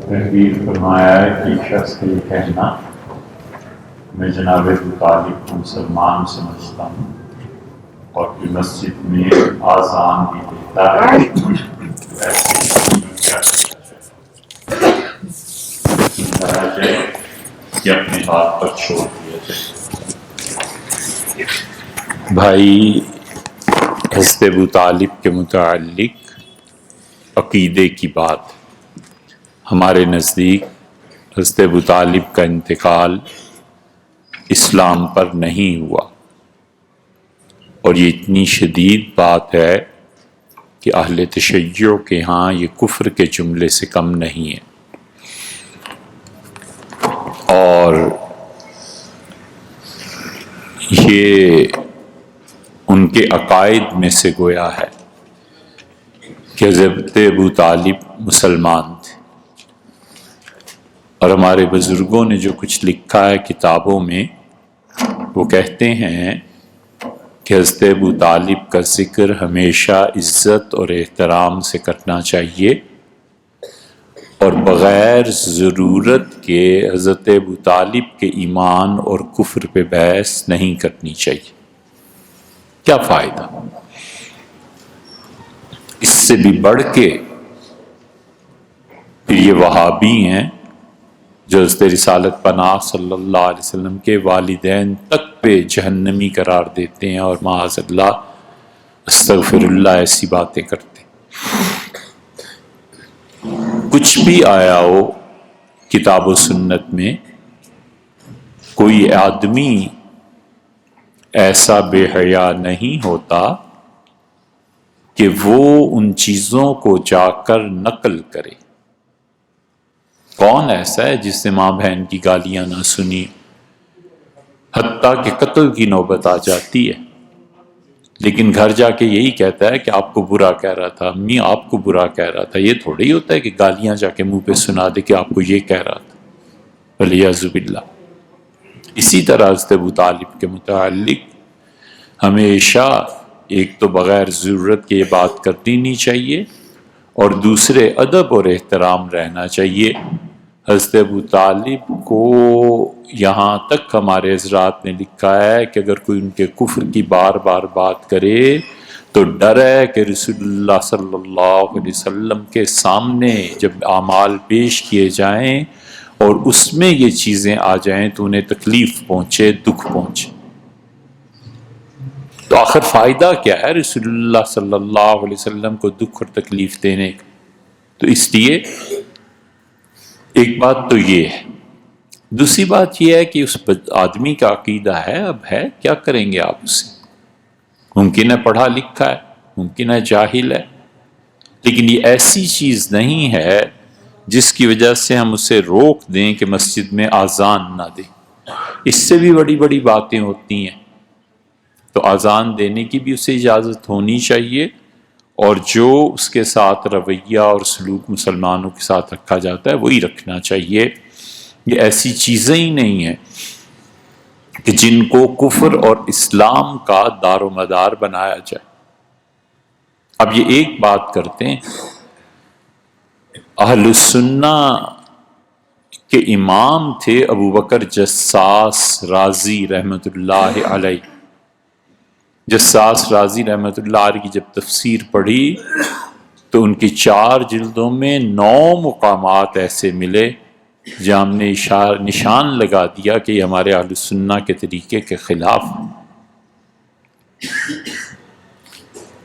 تحریر فرمایا ہے کہ ایک شخص کا یہ کہنا میں جناب ابو طالب کو مسلمان سمجھتا ہوں اور کہ مسجد میں آذان بھی دیتا ہے ایسے کہ اپنے ہاتھ پر چھوڑ دیا جائے۔ بھائی، حضرت ابو طالب کے متعلق عقیدے کی بات، ہمارے نزدیک حضرت ابو طالب کا انتقال اسلام پر نہیں ہوا، اور یہ اتنی شدید بات ہے کہ اہل تشیع کے ہاں یہ کفر کے جملے سے کم نہیں ہے، اور یہ ان کے عقائد میں سے گویا ہے کہ حضرت ابو طالب مسلمان تھے، اور ہمارے بزرگوں نے جو کچھ لکھا ہے کتابوں میں، وہ کہتے ہیں کہ حضرت ابو طالب کا ذکر ہمیشہ عزت اور احترام سے کرنا چاہیے، اور بغیر ضرورت کے حضرت ابو طالب کے ایمان اور کفر پہ بحث نہیں کرنی چاہیے۔ کیا فائدہ؟ اس سے بھی بڑھ کے پھر یہ وہابی ہیں جو حضرت رسالت پناہ صلی اللہ علیہ وسلم کے والدین تک پہ جہنمی قرار دیتے ہیں، اور معاذ اللہ استغفر اللہ ایسی باتیں کرتے ہیں۔ کچھ بھی آیا ہو کتاب و سنت میں، کوئی آدمی ایسا بے حیا نہیں ہوتا کہ وہ ان چیزوں کو جا کر نقل کرے۔ کون ایسا ہے جس نے ماں بہن کی گالیاں نہ سنی، حتیٰ کہ قتل کی نوبت آ جاتی ہے، لیکن گھر جا کے یہی کہتا ہے کہ آپ کو برا کہہ رہا تھا، امی آپ کو برا کہہ رہا تھا۔ یہ تھوڑی ہوتا ہے کہ گالیاں جا کے منہ پہ سنا دے کہ آپ کو یہ کہہ رہا تھا، والعیاذ باللہ۔ اسی طرح حضرت ابو طالب کے متعلق ہمیشہ ایک تو بغیر ضرورت کے یہ بات کرنی نہیں چاہیے، اور دوسرے ادب اور احترام رہنا چاہیے۔ حضرت ابو طالب کو یہاں تک ہمارے حضرات نے لکھا ہے کہ اگر کوئی ان کے کفر کی بار بار بات کرے تو ڈر ہے کہ رسول اللہ صلی اللہ علیہ وسلم کے سامنے جب اعمال پیش کیے جائیں اور اس میں یہ چیزیں آ جائیں تو انہیں تکلیف پہنچے، دکھ پہنچے۔ تو آخر فائدہ کیا ہے رسول اللہ صلی اللہ علیہ وسلم کو دکھ اور تکلیف دینے کا؟ تو اس لیے ایک بات تو یہ ہے۔ دوسری بات یہ ہے کہ اس آدمی کا عقیدہ ہے، اب ہے، کیا کریں گے آپ اسے؟ ممکن ہے پڑھا لکھا ہے، ممکن ہے جاہل ہے، لیکن یہ ایسی چیز نہیں ہے جس کی وجہ سے ہم اسے روک دیں کہ مسجد میں اذان نہ دیں۔ اس سے بھی بڑی بڑی باتیں ہوتی ہیں، تو اذان دینے کی بھی اسے اجازت ہونی چاہیے، اور جو اس کے ساتھ رویہ اور سلوک مسلمانوں کے ساتھ رکھا جاتا ہے وہی رکھنا چاہیے۔ یہ ایسی چیزیں ہی نہیں ہیں کہ جن کو کفر اور اسلام کا دار و مدار بنایا جائے۔ اب یہ ایک بات کرتے ہیں، اہل السنہ کے امام تھے ابو بکر جساس رازی رحمۃ اللہ علیہ۔ جساس رازی رحمۃ اللہ علیہ کی جب تفسیر پڑھی تو ان کی 4 جلدوں میں 9 مقامات ایسے ملے جہاں ہم نے نشان لگا دیا کہ یہ ہمارے اہل السنہ کے طریقے کے خلاف ہے۔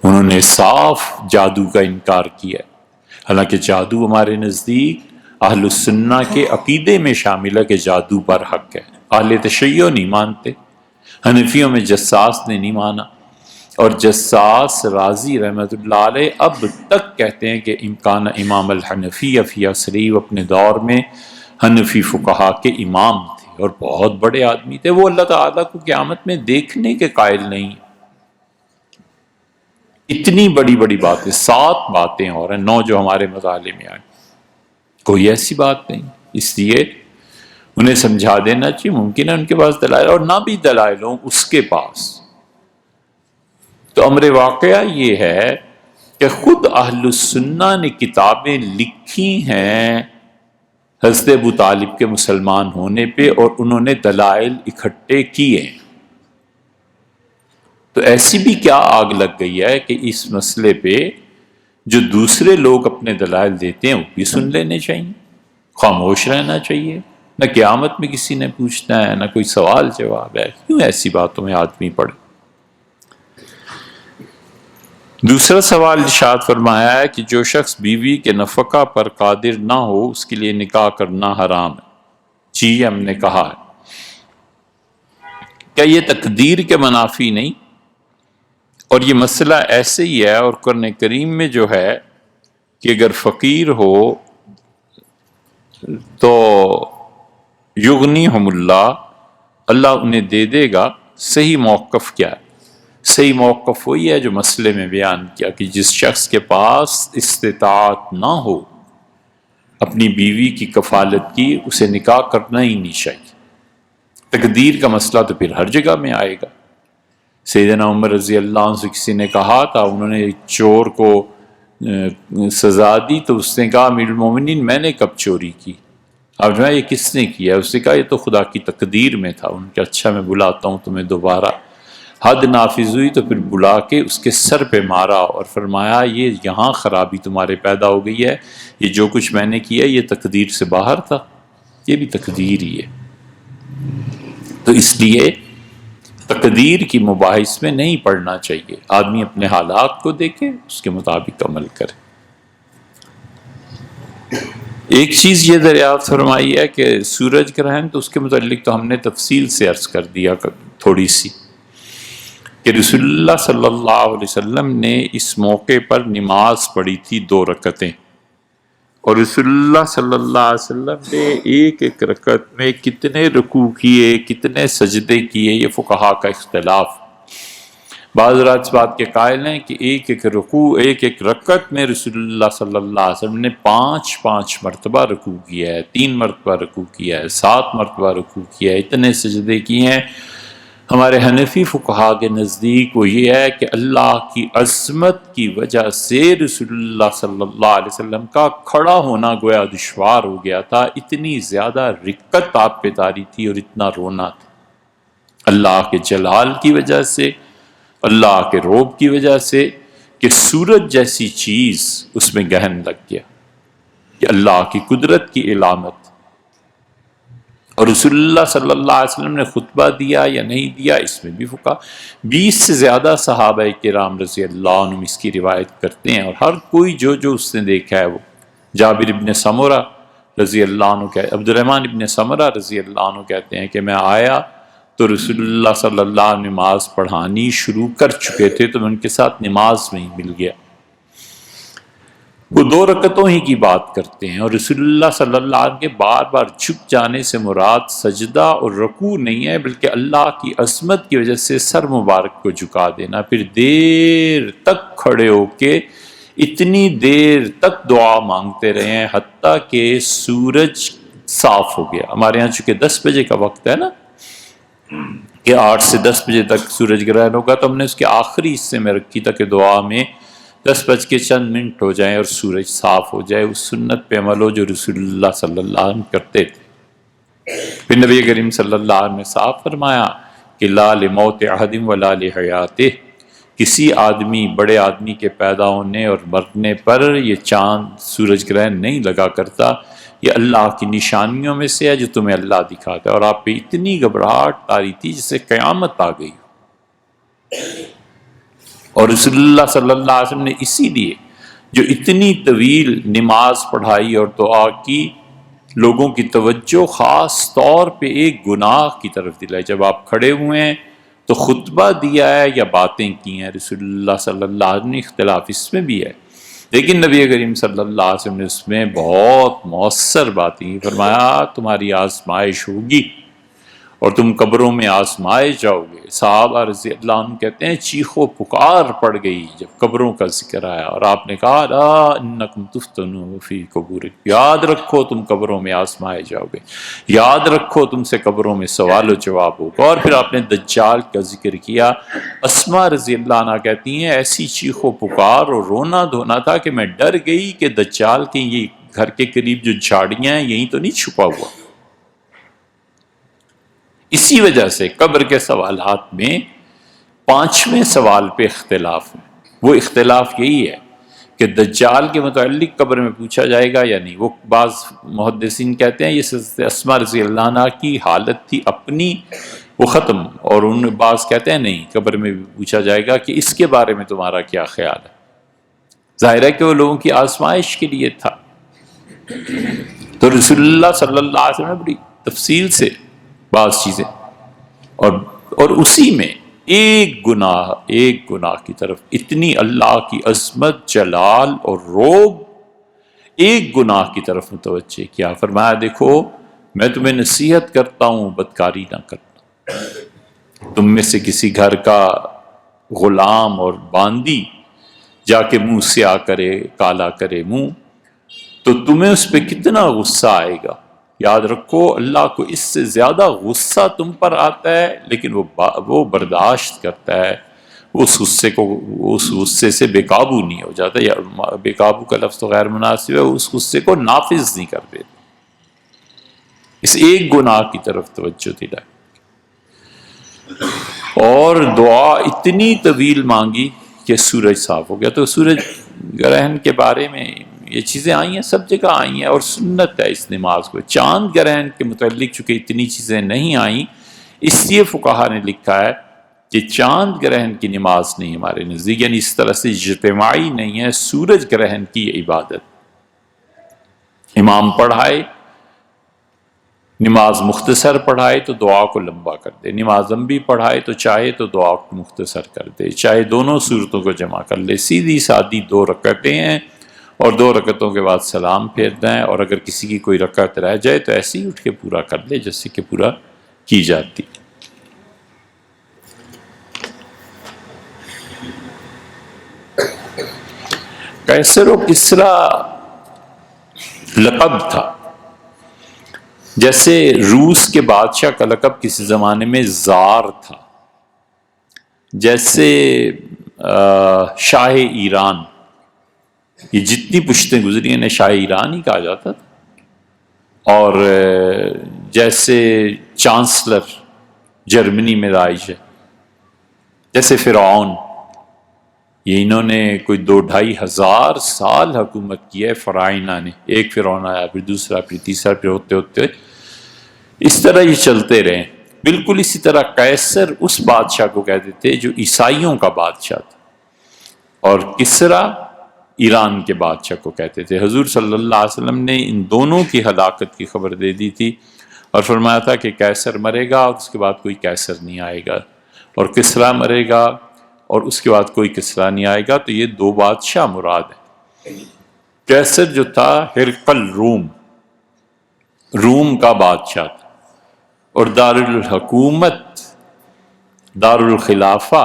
انہوں نے صاف جادو کا انکار کیا، حالانکہ جادو ہمارے نزدیک اہل السنہ کے عقیدے میں شامل ہے کہ جادو پر حق ہے۔ اہل تشیع نہیں مانتے، حنفیوں میں جساس نے نہیں مانا، اور جساس رازی رحمۃ اللہ علیہ اب تک کہتے ہیں کہ امکان امام الحنفیہ فی عصری، اپنے دور میں حنفی فقہا کے امام تھے اور بہت بڑے آدمی تھے۔ وہ اللہ تعالیٰ کو قیامت میں دیکھنے کے قائل نہیں۔ اتنی بڑی بڑی باتیں، 7 باتیں اور ہیں، 9 جو ہمارے مطالعے میں آئیں، کوئی ایسی بات نہیں۔ اس لیے انہیں سمجھا دینا چاہیے، ممکن ہے ان کے پاس دلائل، اور نہ بھی دلائل ہوں اس کے پاس، تو امر واقعہ یہ ہے کہ خود اہل السنہ نے کتابیں لکھی ہیں حضرت ابو طالب کے مسلمان ہونے پہ، اور انہوں نے دلائل اکٹھے کیے، تو ایسی بھی کیا آگ لگ گئی ہے کہ اس مسئلے پہ جو دوسرے لوگ اپنے دلائل دیتے ہیں وہ بھی سن لینے چاہیے، خاموش رہنا چاہیے؟ نہ قیامت میں کسی نے پوچھنا ہے، نہ کوئی سوال جواب ہے، کیوں ایسی باتوں میں آدمی پڑے؟ دوسرا سوال ارشاد فرمایا ہے کہ جو شخص بیوی کے نفقہ پر قادر نہ ہو اس کے لیے نکاح کرنا حرام ہے۔ جی ہم نے کہا ہے، کیا یہ تقدیر کے منافی نہیں؟ اور یہ مسئلہ ایسے ہی ہے، اور قرآن کریم میں جو ہے کہ اگر فقیر ہو تو یغنیہم اللہ، اللہ انہیں دے دے گا۔ صحیح موقف کیا ہے؟ صحیح موقف وہی ہے جو مسئلے میں بیان کیا کہ جس شخص کے پاس استطاعت نہ ہو اپنی بیوی کی کفالت کی، اسے نکاح کرنا ہی نہیں چاہیے۔ تقدیر کا مسئلہ تو پھر ہر جگہ میں آئے گا۔ سیدنا عمر رضی اللہ عنہ سے کسی نے کہا تھا، انہوں نے چور کو سزا دی تو اس نے کہا امیر المومنین میں نے کب چوری کی؟ اب یہ کس نے کیا؟ اس نے کہا یہ تو خدا کی تقدیر میں تھا۔ ان کے اچھا میں بلاتا ہوں تمہیں دوبارہ۔ حد نافذ ہوئی تو پھر بلا کے اس کے سر پہ مارا اور فرمایا یہ یہاں خرابی تمہارے پیدا ہو گئی ہے، یہ جو کچھ میں نے کیا یہ تقدیر سے باہر تھا، یہ بھی تقدیر ہی ہے۔ تو اس لیے تقدیر کی مباحث میں نہیں پڑھنا چاہیے، آدمی اپنے حالات کو دیکھے، اس کے مطابق عمل کرے۔ ایک چیز یہ دریافت فرمائی ہے کہ سورج گرہن، تو اس کے متعلق تو ہم نے تفصیل سے عرض کر دیا تھوڑی سی، کہ رسول اللہ صلی اللہ علیہ وسلم نے اس موقع پر نماز پڑھی تھی 2 رکعتیں، اور رسول اللہ صلی اللہ علیہ وسلم نے ایک ایک رکعت میں کتنے رکوع کیے، کتنے سجدے کیے، یہ فقہا کا اختلاف۔ بعض حضرات اس بات کے قائل ہیں کہ ایک ایک رکوع، ایک ایک رکعت میں رسول اللہ صلی اللہ علیہ وسلم نے 5 مرتبہ رکوع کیا ہے، 3 مرتبہ رکوع کیا ہے، 7 مرتبہ رکوع کیا ہے، اتنے سجدے کیے ہیں۔ ہمارے حنفی فقہا کے نزدیک وہ یہ ہے کہ اللہ کی عظمت کی وجہ سے رسول اللہ صلی اللہ علیہ وسلم کا کھڑا ہونا گویا دشوار ہو گیا تھا، اتنی زیادہ رکت آپ پہ طاری تھی اور اتنا رونا تھا، اللہ کے جلال کی وجہ سے، اللہ کے روب کی وجہ سے، کہ سورج جیسی چیز اس میں گہن لگ گیا، کہ اللہ کی قدرت کی علامت۔ اور رسول اللہ صلی اللہ علیہ وسلم نے خطبہ دیا یا نہیں دیا، اس میں بھی فقہا 20 سے زیادہ صحابہ کرام رضی اللہ عنہم اس کی روایت کرتے ہیں، اور ہر کوئی جو اس نے دیکھا ہے وہ۔ جابر ابن سمرہ رضی اللہ عنہ عبد الرحمن ابن سمرہ رضی اللہ عنہ کہتے ہیں کہ میں آیا تو رسول اللہ صلی اللہ علیہ وسلم نماز پڑھانی شروع کر چکے تھے، تو میں ان کے ساتھ نماز میں ہی مل گیا۔ وہ 2 رکعتوں ہی کی بات کرتے ہیں، اور رسول اللہ صلی اللہ علیہ وسلم کے بار بار جھک جانے سے مراد سجدہ اور رکوع نہیں ہے، بلکہ اللہ کی عظمت کی وجہ سے سر مبارک کو جھکا دینا، پھر دیر تک کھڑے ہو کے اتنی دیر تک دعا مانگتے رہے ہیں حتیٰ کہ سورج صاف ہو گیا۔ ہمارے ہاں چونکہ 10 بجے کا وقت ہے نا، کہ 8 سے 10 بجے تک سورج گرہن ہوگا، تو ہم نے اس کے آخری حصے میں رکھی تھا کہ دعا میں 10 بج کے چند منٹ ہو جائیں اور سورج صاف ہو جائے، اس سنت پہ عمل ہو جو رسول اللہ صلی اللہ علیہ وسلم کرتے تھے۔ پھر نبی کریم صلی اللہ علیہ وسلم نے صاف فرمایا کہ لا لموت احد ولا لحیاتہ، کسی آدمی، بڑے آدمی کے پیدا ہونے اور مرنے پر یہ چاند سورج گرہن نہیں لگا کرتا، یہ اللہ کی نشانیوں میں سے ہے جو تمہیں اللہ دکھاتا ہے۔ اور آپ پہ اتنی گھبراہٹ طاری تھی جسے قیامت آ گئی۔ اور رسول اللہ صلی اللہ علیہ وسلم نے اسی لیے جو اتنی طویل نماز پڑھائی اور دعا کی، لوگوں کی توجہ خاص طور پہ ایک گناہ کی طرف دلائی۔ جب آپ کھڑے ہوئے ہیں تو خطبہ دیا ہے یا باتیں کی ہیں، رسول اللہ صلی اللہ علیہ وسلم نے اختلاف اس میں بھی ہے، لیکن نبی کریم صلی اللہ علیہ وسلم نے اس میں بہت مؤثر باتیں فرمایا، تمہاری آزمائش ہوگی اور تم قبروں میں آزمائے جاؤ گے۔ صحابہ رضی اللہ عنہ کہتے ہیں چیخو پکار پڑ گئی جب قبروں کا ذکر آیا، اور آپ نے کہا لا انکم تفتنون فی قبورکم، یاد رکھو تم قبروں میں آزمائے جاؤ گے، یاد رکھو تم سے قبروں میں سوال و جواب ہوگا۔ اور پھر آپ نے دجال کا ذکر کیا۔ اسماء رضی اللہ عنہ کہتی ہیں ایسی چیخو پکار اور رونا دھونا تھا کہ میں ڈر گئی کہ دجال کے یہ گھر کے قریب جو جھاڑیاں ہیں یہیں تو نہیں چھپا ہوا؟ اسی وجہ سے قبر کے سوالات میں 5ویں سوال پہ اختلاف ہے۔ وہ اختلاف یہی ہے کہ دجال کے متعلق قبر میں پوچھا جائے گا یا نہیں۔ وہ بعض محدثین کہتے ہیں یہ حضرت اسماء رضی اللہ عنہا کی حالت تھی اپنی، وہ ختم، اور ان بعض کہتے ہیں نہیں، قبر میں بھی پوچھا جائے گا کہ اس کے بارے میں تمہارا کیا خیال ہے۔ ظاہر ہے کہ وہ لوگوں کی آزمائش کے لیے تھا۔ تو رسول اللہ صلی اللہ علیہ وسلم نے بڑی تفصیل سے بعض چیزیں، اور اسی میں ایک گناہ کی طرف اتنی اللہ کی عظمت، جلال اور روب ایک گناہ کی طرف متوجہ کیا۔ فرمایا دیکھو میں تمہیں نصیحت کرتا ہوں بدکاری نہ کرنا۔ تم میں سے کسی گھر کا غلام اور باندی جا کے منہ سیاہ کرے، کالا کرے منہ، تو تمہیں اس پہ کتنا غصہ آئے گا۔ یاد رکھو اللہ کو اس سے زیادہ غصہ تم پر آتا ہے، لیکن وہ برداشت کرتا ہے، اس غصے سے بے قابو نہیں ہو جاتا، یا بے قابو کا لفظ تو غیر مناسب ہے، اس غصے کو نافذ نہیں کر دیتا۔ اس ایک گناہ کی طرف توجہ دلائے، اور دعا اتنی طویل مانگی کہ سورج صاف ہو گیا۔ تو سورج گرہن کے بارے میں یہ چیزیں آئی ہیں، سب جگہ آئی ہیں، اور سنت ہے اس نماز کو۔ چاند گرہن کے متعلق چونکہ اتنی چیزیں نہیں آئیں، اس لیے فقہا نے لکھا ہے کہ چاند گرہن کی نماز نہیں ہمارے نزدیک، یعنی اس طرح سے اجتماعی نہیں ہے۔ سورج گرہن کی عبادت امام پڑھائے، نماز مختصر پڑھائے تو دعا کو لمبا کر دے، نماز لمبی پڑھائے تو چاہے تو دعا کو مختصر کر دے، چاہے دونوں صورتوں کو جمع کر لے۔ سیدھی سادی 2 رکعتیں ہیں، اور 2 رکعتوں کے بعد سلام پھیرنا ہے، اور اگر کسی کی کوئی رکعت رہ جائے تو ایسے ہی اٹھ کے پورا کر لے جیسے کہ پورا کی جاتی۔ قیصر و کسریٰ لقب تھا، جیسے روس کے بادشاہ کا لقب کسی زمانے میں زار تھا، جیسے شاہ ایران، یہ جتنی پشتیں گزری انہیں شاہ ایران ہی کہا جاتا تھا، اور جیسے چانسلر جرمنی میں رائج ہے، جیسے فرعون، یہ انہوں نے کوئی 2-2.5 ہزار سال حکومت کی ہے فرعونہ نے، ایک فرعون آیا پھر دوسرا پھر تیسرا، پھر ہوتے ہوتے اس طرح یہ چلتے رہے۔ بالکل اسی طرح قیصر اس بادشاہ کو کہتے تھے جو عیسائیوں کا بادشاہ تھا، اور کسریٰ ایران کے بادشاہ کو کہتے تھے۔ حضور صلی اللہ علیہ وسلم نے ان دونوں کی ہلاکت کی خبر دے دی تھی، اور فرمایا تھا کہ قیصر مرے گا اور اس کے بعد کوئی قیصر نہیں آئے گا، اور کسریٰ مرے گا اور اس کے بعد کوئی کسریٰ نہیں آئے گا۔ تو یہ 2 بادشاہ مراد ہیں۔ قیصر جو تھا ہرقل روم کا بادشاہ تھا، اور دارالحکومت دارالخلافہ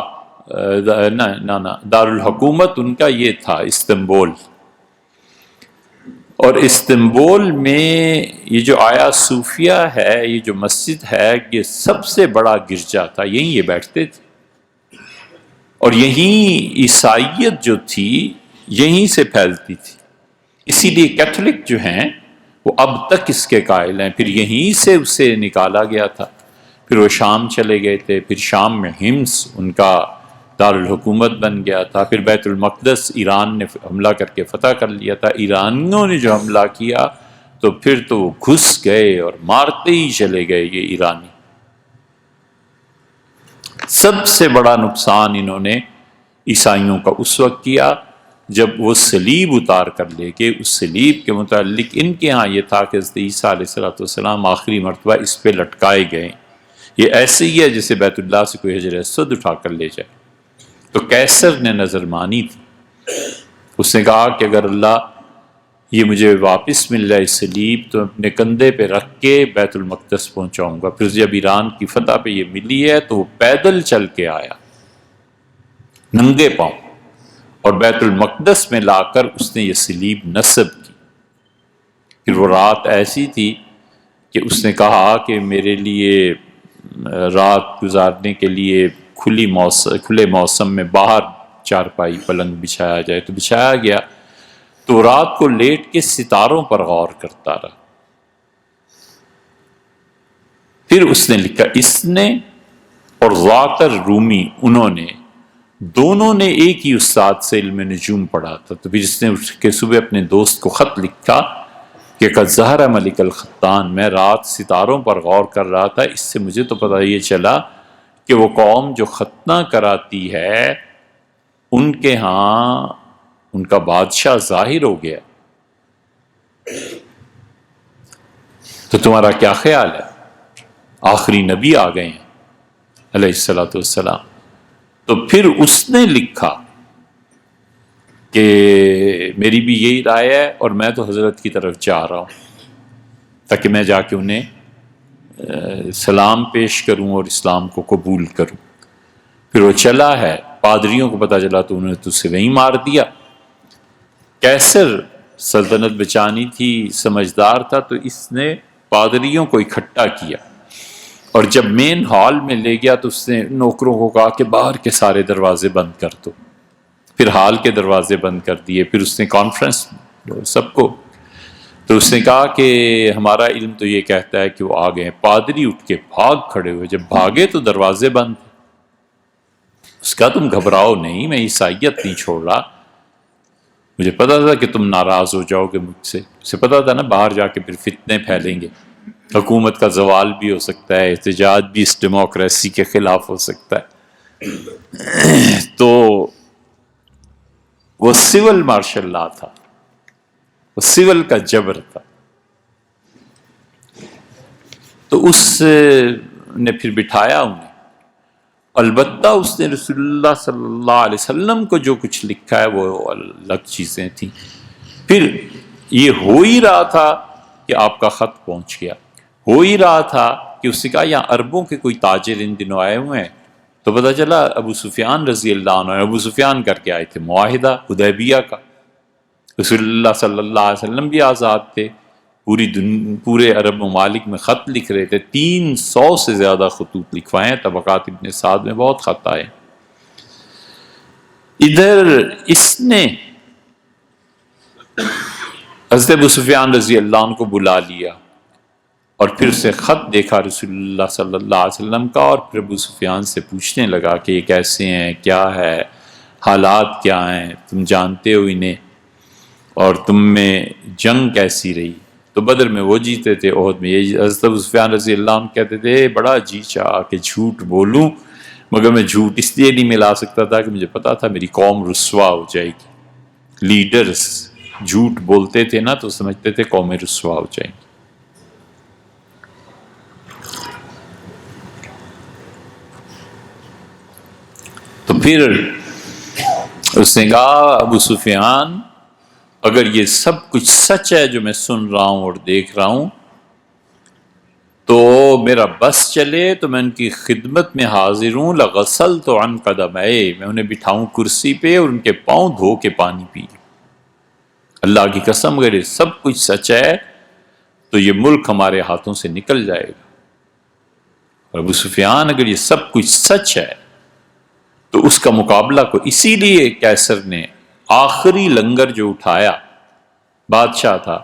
دارالحکومت ان کا یہ تھا استنبول، اور استنبول میں یہ جو آیا صوفیہ ہے، یہ جو مسجد ہے، یہ سب سے بڑا گرجا تھا، یہیں یہ بیٹھتے تھے، اور یہیں عیسائیت جو تھی یہیں سے پھیلتی تھی۔ اسی لیے کیتھولک جو ہیں وہ اب تک اس کے قائل ہیں، پھر یہیں سے اسے نکالا گیا تھا، پھر وہ شام چلے گئے تھے، پھر شام میں ہمس ان کا دارالحکومت بن گیا تھا، پھر بیت المقدس ایران نے حملہ کر کے فتح کر لیا تھا۔ ایرانیوں نے جو حملہ کیا تو پھر تو وہ گھس گئے اور مارتے ہی چلے گئے یہ ایرانی۔ سب سے بڑا نقصان انہوں نے عیسائیوں کا اس وقت کیا جب وہ صلیب اتار کر لے کے، اس صلیب کے متعلق ان کے ہاں یہ تھا کہ حضرت عیسیٰ علیہ السلام آخری مرتبہ اس پہ لٹکائے گئے۔ یہ ایسے ہی ہے جیسے بیت اللہ سے کوئی حجر اسود اٹھا کر لے جائے۔ تو قیصر نے نظر مانی تھی، اس نے کہا کہ اگر اللہ یہ مجھے واپس مل جائے صلیب تو اپنے کندھے پہ رکھ کے بیت المقدس پہنچاؤں گا۔ پھر جب ایران کی فتح پہ یہ ملی ہے تو وہ پیدل چل کے آیا ننگے پاؤں، اور بیت المقدس میں لا کر اس نے یہ صلیب نصب کی۔ پھر وہ رات ایسی تھی کہ اس نے کہا کہ میرے لیے رات گزارنے کے لیے کھلے موسم میں باہر چارپائی پلنگ بچھایا جائے، تو بچھایا گیا۔ تو رات کو لیٹ کے ستاروں پر غور کرتا رہا. پھر اس نے لکھا، اس نے اور ذاتر رومی انہوں نے دونوں نے ایک ہی استاد سے علم نجوم پڑھا تھا. تو پھر اس نے اٹھ کے صبح اپنے دوست کو خط لکھا کہ قد ظہر ملک الختان، میں رات ستاروں پر غور کر رہا تھا، اس سے مجھے تو پتہ یہ چلا کہ وہ قوم جو ختنہ کراتی ہے ان کے ہاں ان کا بادشاہ ظاہر ہو گیا. تو تمہارا کیا خیال ہے؟ آخری نبی آ گئے ہیں علیہ الصلوۃ والسلام. تو پھر اس نے لکھا کہ میری بھی یہی رائے ہے اور میں تو حضرت کی طرف جا رہا ہوں تاکہ میں جا کے انہیں سلام پیش کروں اور اسلام کو قبول کروں. پھر وہ چلا ہے، پادریوں کو پتہ چلا تو انہوں نے تو اسے وہیں مار دیا. کیسر سلطنت بچانی تھی، سمجھدار تھا، تو اس نے پادریوں کو اکٹھا کیا اور جب مین ہال میں لے گیا تو اس نے نوکروں کو کہا کہ باہر کے سارے دروازے بند کر دو. پھر ہال کے دروازے بند کر دیے. پھر اس نے کانفرنس سب کو، تو اس نے کہا کہ ہمارا علم تو یہ کہتا ہے کہ وہ آ گئے ہیں. پادری اٹھ کے بھاگ کھڑے ہوئے، جب بھاگے تو دروازے بند. اس کا تم گھبراؤ نہیں، میں عیسائیت نہیں چھوڑ رہا، مجھے پتا تھا کہ تم ناراض ہو جاؤ گے مجھ سے. اسے پتا تھا نا باہر جا کے پھر فتنے پھیلیں گے، حکومت کا زوال بھی ہو سکتا ہے، احتجاج بھی اس ڈیموکریسی کے خلاف ہو سکتا ہے. تو وہ سول مارشل لا تھا، وہ سول کا جبر تھا. تو اس نے پھر بٹھایا انہیں. البتہ اس نے رسول اللہ صلی اللہ علیہ وسلم کو جو کچھ لکھا ہے وہ الگ چیزیں تھیں. پھر یہ ہو ہی رہا تھا کہ آپ کا خط پہنچ گیا، ہو ہی رہا تھا کہ اس نے کہا یہاں عربوں کے کوئی تاجر ان دنوں آئے ہوئے ہیں. تو پتہ چلا ابو سفیان رضی اللہ عنہ، ابو سفیان کر کے آئے تھے معاہدہ حدیبیہ کا. رسول اللہ صلی اللہ علیہ وسلم بھی آزاد تھے، پورے عرب ممالک میں خط لکھ رہے تھے. 300 سے زیادہ خطوط لکھوائے ہیں، طبقات ابن سعد میں بہت خط آئے. ادھر اس نے حضرت ابو سفیان رضی اللہ عنہ کو بلا لیا اور پھر سے خط دیکھا رسول اللہ صلی اللہ علیہ وسلم کا، اور پھر ابو سفیان سے پوچھنے لگا کہ یہ کیسے ہیں، کیا ہے، حالات کیا ہیں، تم جانتے ہو انہیں، اور تم میں جنگ کیسی رہی. تو بدر میں وہ جیتے تھے، احد میں یہ. حضرت ابو سفیان رضی اللہ عنہ کہتے تھے بڑا جی چاہا کہ جھوٹ بولوں، مگر میں جھوٹ اس لیے نہیں ملا سکتا تھا کہ مجھے پتا تھا میری قوم رسوا ہو جائے گی. لیڈرز جھوٹ بولتے تھے نا تو سمجھتے تھے قومیں رسوا ہو جائیں گی. تو پھر اس نے کہا ابو سفیان اگر یہ سب کچھ سچ ہے جو میں سن رہا ہوں اور دیکھ رہا ہوں تو میرا بس چلے تو میں ان کی خدمت میں حاضر ہوں. لغسلت عن قدمے، میں انہیں بٹھاؤں کرسی پہ اور ان کے پاؤں دھو کے پانی پی. اللہ کی قسم اگر یہ سب کچھ سچ ہے تو یہ ملک ہمارے ہاتھوں سے نکل جائے گا. اور ابو سفیان اگر یہ سب کچھ سچ ہے تو اس کا مقابلہ کو اسی لیے کیسر نے آخری لنگر جو اٹھایا، بادشاہ تھا،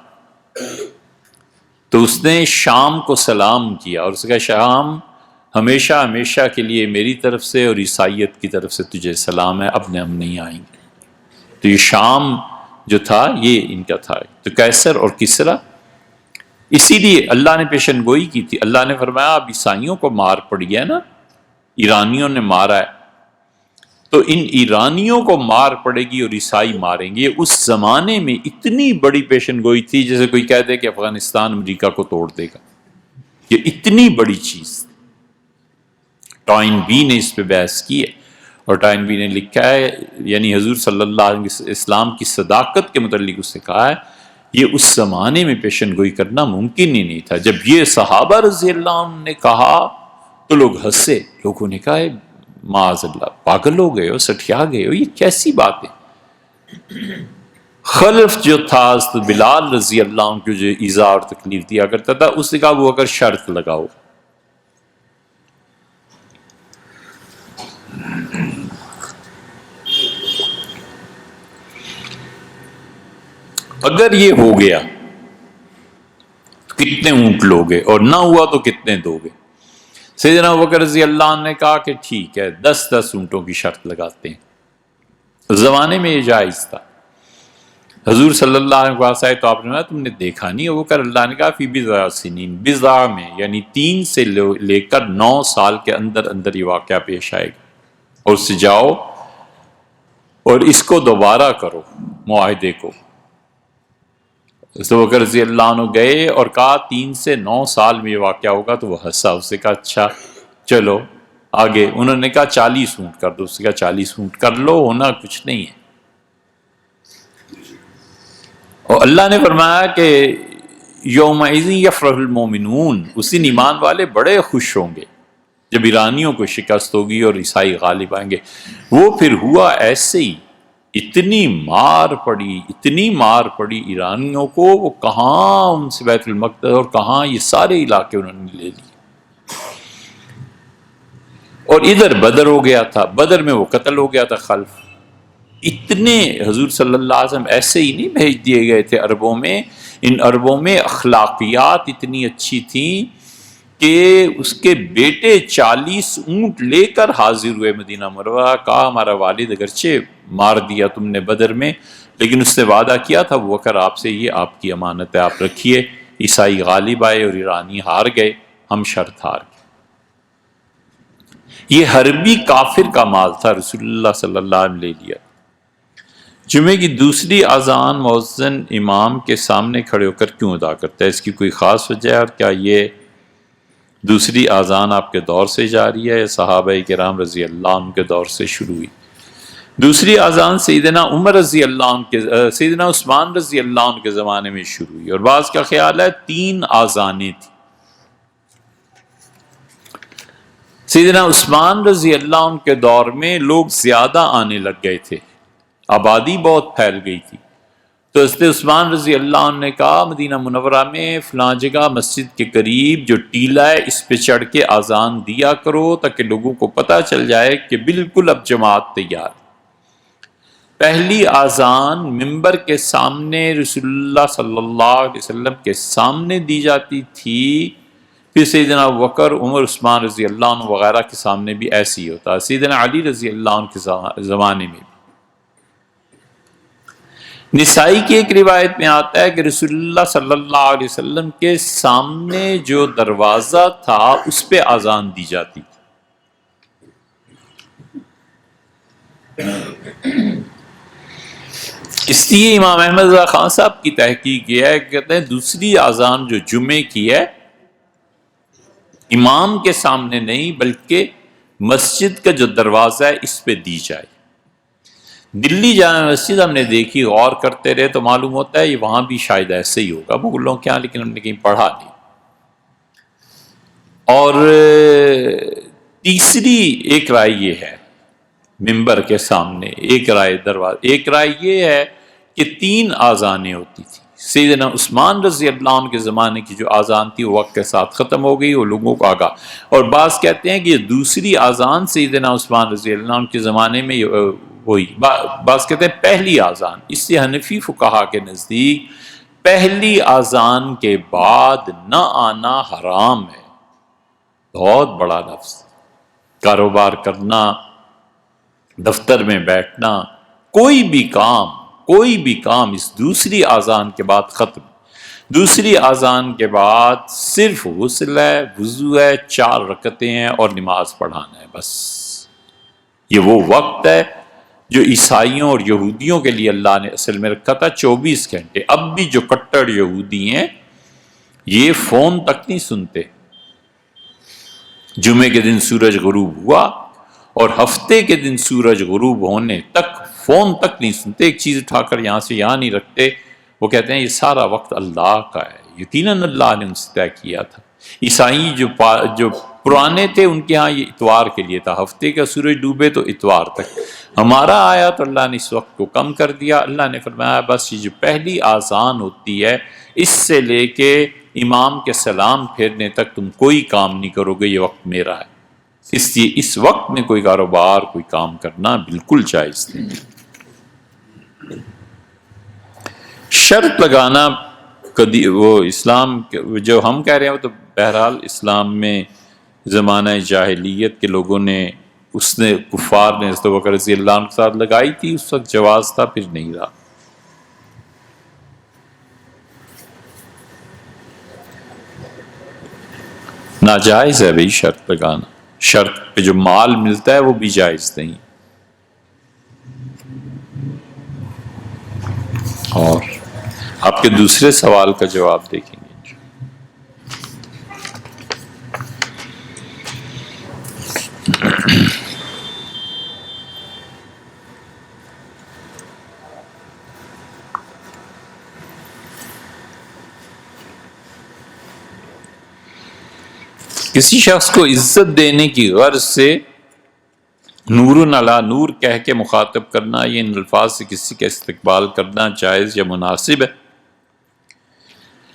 تو اس نے شام کو سلام کیا اور اس کا شام ہمیشہ ہمیشہ کے لیے میری طرف سے اور عیسائیت کی طرف سے تجھے سلام ہے، اب ہم نہیں آئیں گے. تو یہ شام جو تھا یہ ان کا تھا. تو کیسر اور کسرا اسی لیے اللہ نے پیشن گوئی کی تھی. اللہ نے فرمایا اب عیسائیوں کو مار پڑی ہے نا، ایرانیوں نے مارا ہے، تو ان ایرانیوں کو مار پڑے گی اور عیسائی ماریں گے. اس زمانے میں اتنی بڑی پیشن گوئی تھی جیسے کوئی کہہ دے کہ افغانستان امریکہ کو توڑ دے گا. یہ اتنی بڑی چیز. ٹوائن بی نے اس پہ بحث کی ہے اور ٹوائن بی نے لکھا ہے، یعنی حضور صلی اللہ علیہ وسلم اسلام کی صداقت کے متعلق اس نے کہا ہے یہ اس زمانے میں پیشن گوئی کرنا ممکن ہی نہیں تھا. جب یہ صحابہ رضی اللہ عنہ نے کہا تو لوگ ہنسے. لوگوں نے کہا معاذ اللہ پاگل ہو گئے ہو، سٹھیا گئے ہو، یہ کیسی بات ہے. خلف جو تھا بلال رضی اللہ عنہ کو جو ایذا اور تکلیف دیا کرتا تھا، اس نے کہا وہ اگر شرط لگاؤ. اگر یہ ہو گیا تو کتنے اونٹ لوگے، اور نہ ہوا تو کتنے دو گے؟ سیدنا ابوبکر رضی اللہ عنہ نے کہا کہ ٹھیک ہے 10 اونٹوں کی شرط لگاتے ہیں۔ اس زمانے میں یہ جائز تھا۔ حضور صلی اللہ علیہ وسلم آئے تو آپ نے کہا تم نے دیکھا نہیں؟ ابوبکر اللہ نے کہا فی بضع سنین، بضع میں یعنی 3 سے لے کر 9 سال کے اندر اندر یہ واقعہ پیش آئے گا، اور اس سے جاؤ اور اس کو دوبارہ کرو معاہدے کو۔ ابوبکر رضی اللہ عنہ گئے اور کہا 3 سے 9 سال میں یہ واقعہ ہوگا، تو وہ ہنسا، اس سے کہا اچھا چلو آگے۔ انہوں نے کہا 40 اونٹ کر دو، اس سے کہا 40 اونٹ کر لو، ہونا کچھ نہیں ہے۔ اور اللہ نے فرمایا کہ یومئذ یفرح المومنون، اس دن ایمان والے بڑے خوش ہوں گے جب ایرانیوں کو شکست ہوگی اور عیسائی غالب آئیں گے۔ وہ پھر ہوا ایسے ہی، اتنی مار پڑی ایرانیوں کو، وہ کہاں ان سے بیت المقدس اور کہاں یہ سارے علاقے انہوں نے لے لیے۔ اور ادھر بدر ہو گیا تھا، بدر میں وہ قتل ہو گیا تھا خلف۔ اتنے حضور صلی اللہ علیہ وسلم ایسے ہی نہیں بھیج دیے گئے تھے عربوں میں، ان عربوں میں اخلاقیات اتنی اچھی تھیں کہ اس کے بیٹے 40 اونٹ لے کر حاضر ہوئے مدینہ منورہ۔ کہا ہمارا والد اگرچہ مار دیا تم نے بدر میں، لیکن اس نے وعدہ کیا تھا وہ کر آپ سے، یہ آپ کی امانت ہے، آپ رکھیے۔ عیسائی غالب آئے اور ایرانی ہار گئے، ہم شرط ہار گئے۔ یہ حربی کافر کا مال تھا، رسول اللہ صلی اللہ علیہ وسلم لے لیا۔ جمعے کی دوسری اذان مؤذن امام کے سامنے کھڑے ہو کر کیوں ادا کرتا ہے؟ اس کی کوئی خاص وجہ ہے؟ اور کیا یہ دوسری اذان آپ کے دور سے جاری ہے یا صحابہ کرام رضی اللہ عنہ کے دور سے شروع ہوئی؟ دوسری اذان سیدنا عمر رضی اللہ عنہ کے سیدنا عثمان رضی اللہ عنہ کے زمانے میں شروع ہوئی، اور بعض کا خیال ہے 3 اذانیں تھیں۔ سیدنا عثمان رضی اللہ عنہ کے دور میں لوگ زیادہ آنے لگ گئے تھے، آبادی بہت پھیل گئی تھی، تو حضرت عثمان رضی اللہ عنہ نے کہا مدینہ منورہ میں فلاں جگہ مسجد کے قریب جو ٹیلا ہے اس پہ چڑھ کے اذان دیا کرو، تاکہ لوگوں کو پتہ چل جائے کہ بالکل اب جماعت تیار ہے۔ پہلی اذان ممبر کے سامنے رسول اللہ صلی اللہ علیہ وسلم کے سامنے دی جاتی تھی، پھر سیدنا ابوبکر، عمر، عثمان رضی اللہ عنہ وغیرہ کے سامنے بھی ایسی ہی ہوتا، سیدنا علی رضی اللہ عنہ کے زمانے میں بھی۔ نسائی کی ایک روایت میں آتا ہے کہ رسول اللہ صلی اللہ علیہ وسلم کے سامنے جو دروازہ تھا اس پہ اذان دی جاتی تھی۔ اس لیے امام احمد رضا خان صاحب کی تحقیق یہ ہے کہ کہتے ہیں دوسری اذان جو جمعے کی ہے امام کے سامنے نہیں بلکہ مسجد کا جو دروازہ ہے اس پہ دی جائے۔ دلی جامع مسجد ہم نے دیکھی، غور کرتے رہے تو معلوم ہوتا ہے یہ وہاں بھی شاید ایسے ہی ہوگا مغلوں کے ہاں، لیکن ہم نے کہیں پڑھا نہیں۔ اور تیسری ایک رائے یہ ہے ممبر کے سامنے، ایک رائے دروازہ، ایک رائے یہ ہے کہ 3 اذانیں ہوتی تھی۔ سیدنا عثمان رضی اللہ عنہ کے زمانے کی جو اذان تھی وہ وقت کے ساتھ ختم ہو گئی، وہ لوگوں کو آگاہ، اور بعض کہتے ہیں کہ یہ دوسری اذان سیدنا عثمان رضی اللہ عنہ کے زمانے میں ہوئی، بعض کہتے ہیں پہلی اذان۔ اس سے حنفی فقہا کے نزدیک پہلی اذان کے بعد نہ آنا حرام ہے۔ بہت بڑا لفظ، کاروبار کرنا، دفتر میں بیٹھنا، کوئی بھی کام اس دوسری اذان کے بعد ختم۔ دوسری اذان کے بعد صرف غسل ہے، وضو ہے، 4 رکعتیں ہیں اور نماز پڑھانا ہے، بس۔ یہ وہ وقت ہے جو عیسائیوں اور یہودیوں کے لیے اللہ نے اصل میں رکھا تھا، 24 گھنٹے۔ اب بھی جو کٹڑ یہودی ہیں یہ فون تک نہیں سنتے۔ جمعے کے دن سورج غروب ہوا اور ہفتے کے دن سورج غروب ہونے تک فون تک نہیں سنتے، ایک چیز اٹھا کر یہاں سے یہاں نہیں رکھتے۔ وہ کہتے ہیں یہ سارا وقت اللہ کا ہے، یقیناً اللہ نے ان سے طے کیا تھا۔ عیسائی جو پرانے تھے ان کے ہاں یہ اتوار کے لیے تھا، ہفتے کا سورج ڈوبے تو اتوار تک۔ ہمارا آیا تو اللہ نے اس وقت کو کم کر دیا۔ اللہ نے فرمایا بس یہ جو پہلی اذان ہوتی ہے اس سے لے کے امام کے سلام پھیرنے تک تم کوئی کام نہیں کرو گے، یہ وقت میرا ہے۔ اس لیے اس وقت میں کوئی کاروبار، کوئی کام کرنا بالکل جائز نہیں۔ شرط لگانا کبھی وہ اسلام جو ہم کہہ رہے ہیں وہ تو بہرحال اسلام میں زمانہ جاہلیت کے لوگوں نے، اس نے کفار نے حضرت ابوبکر رضی اللہ عنہ کے ساتھ لگائی تھی، اس وقت جواز تھا، پھر نہیں رہا۔ ناجائز ہے بھئی شرط لگانا، شرط پہ جو مال ملتا ہے وہ بھی جائز نہیں۔ اور آپ کے دوسرے سوال کا جواب دیکھیں گے۔ کسی شخص کو عزت دینے کی غرض سے نور علی نور کہہ کے مخاطب کرنا یا ان الفاظ سے کسی کا استقبال کرنا جائز یا مناسب ہے؟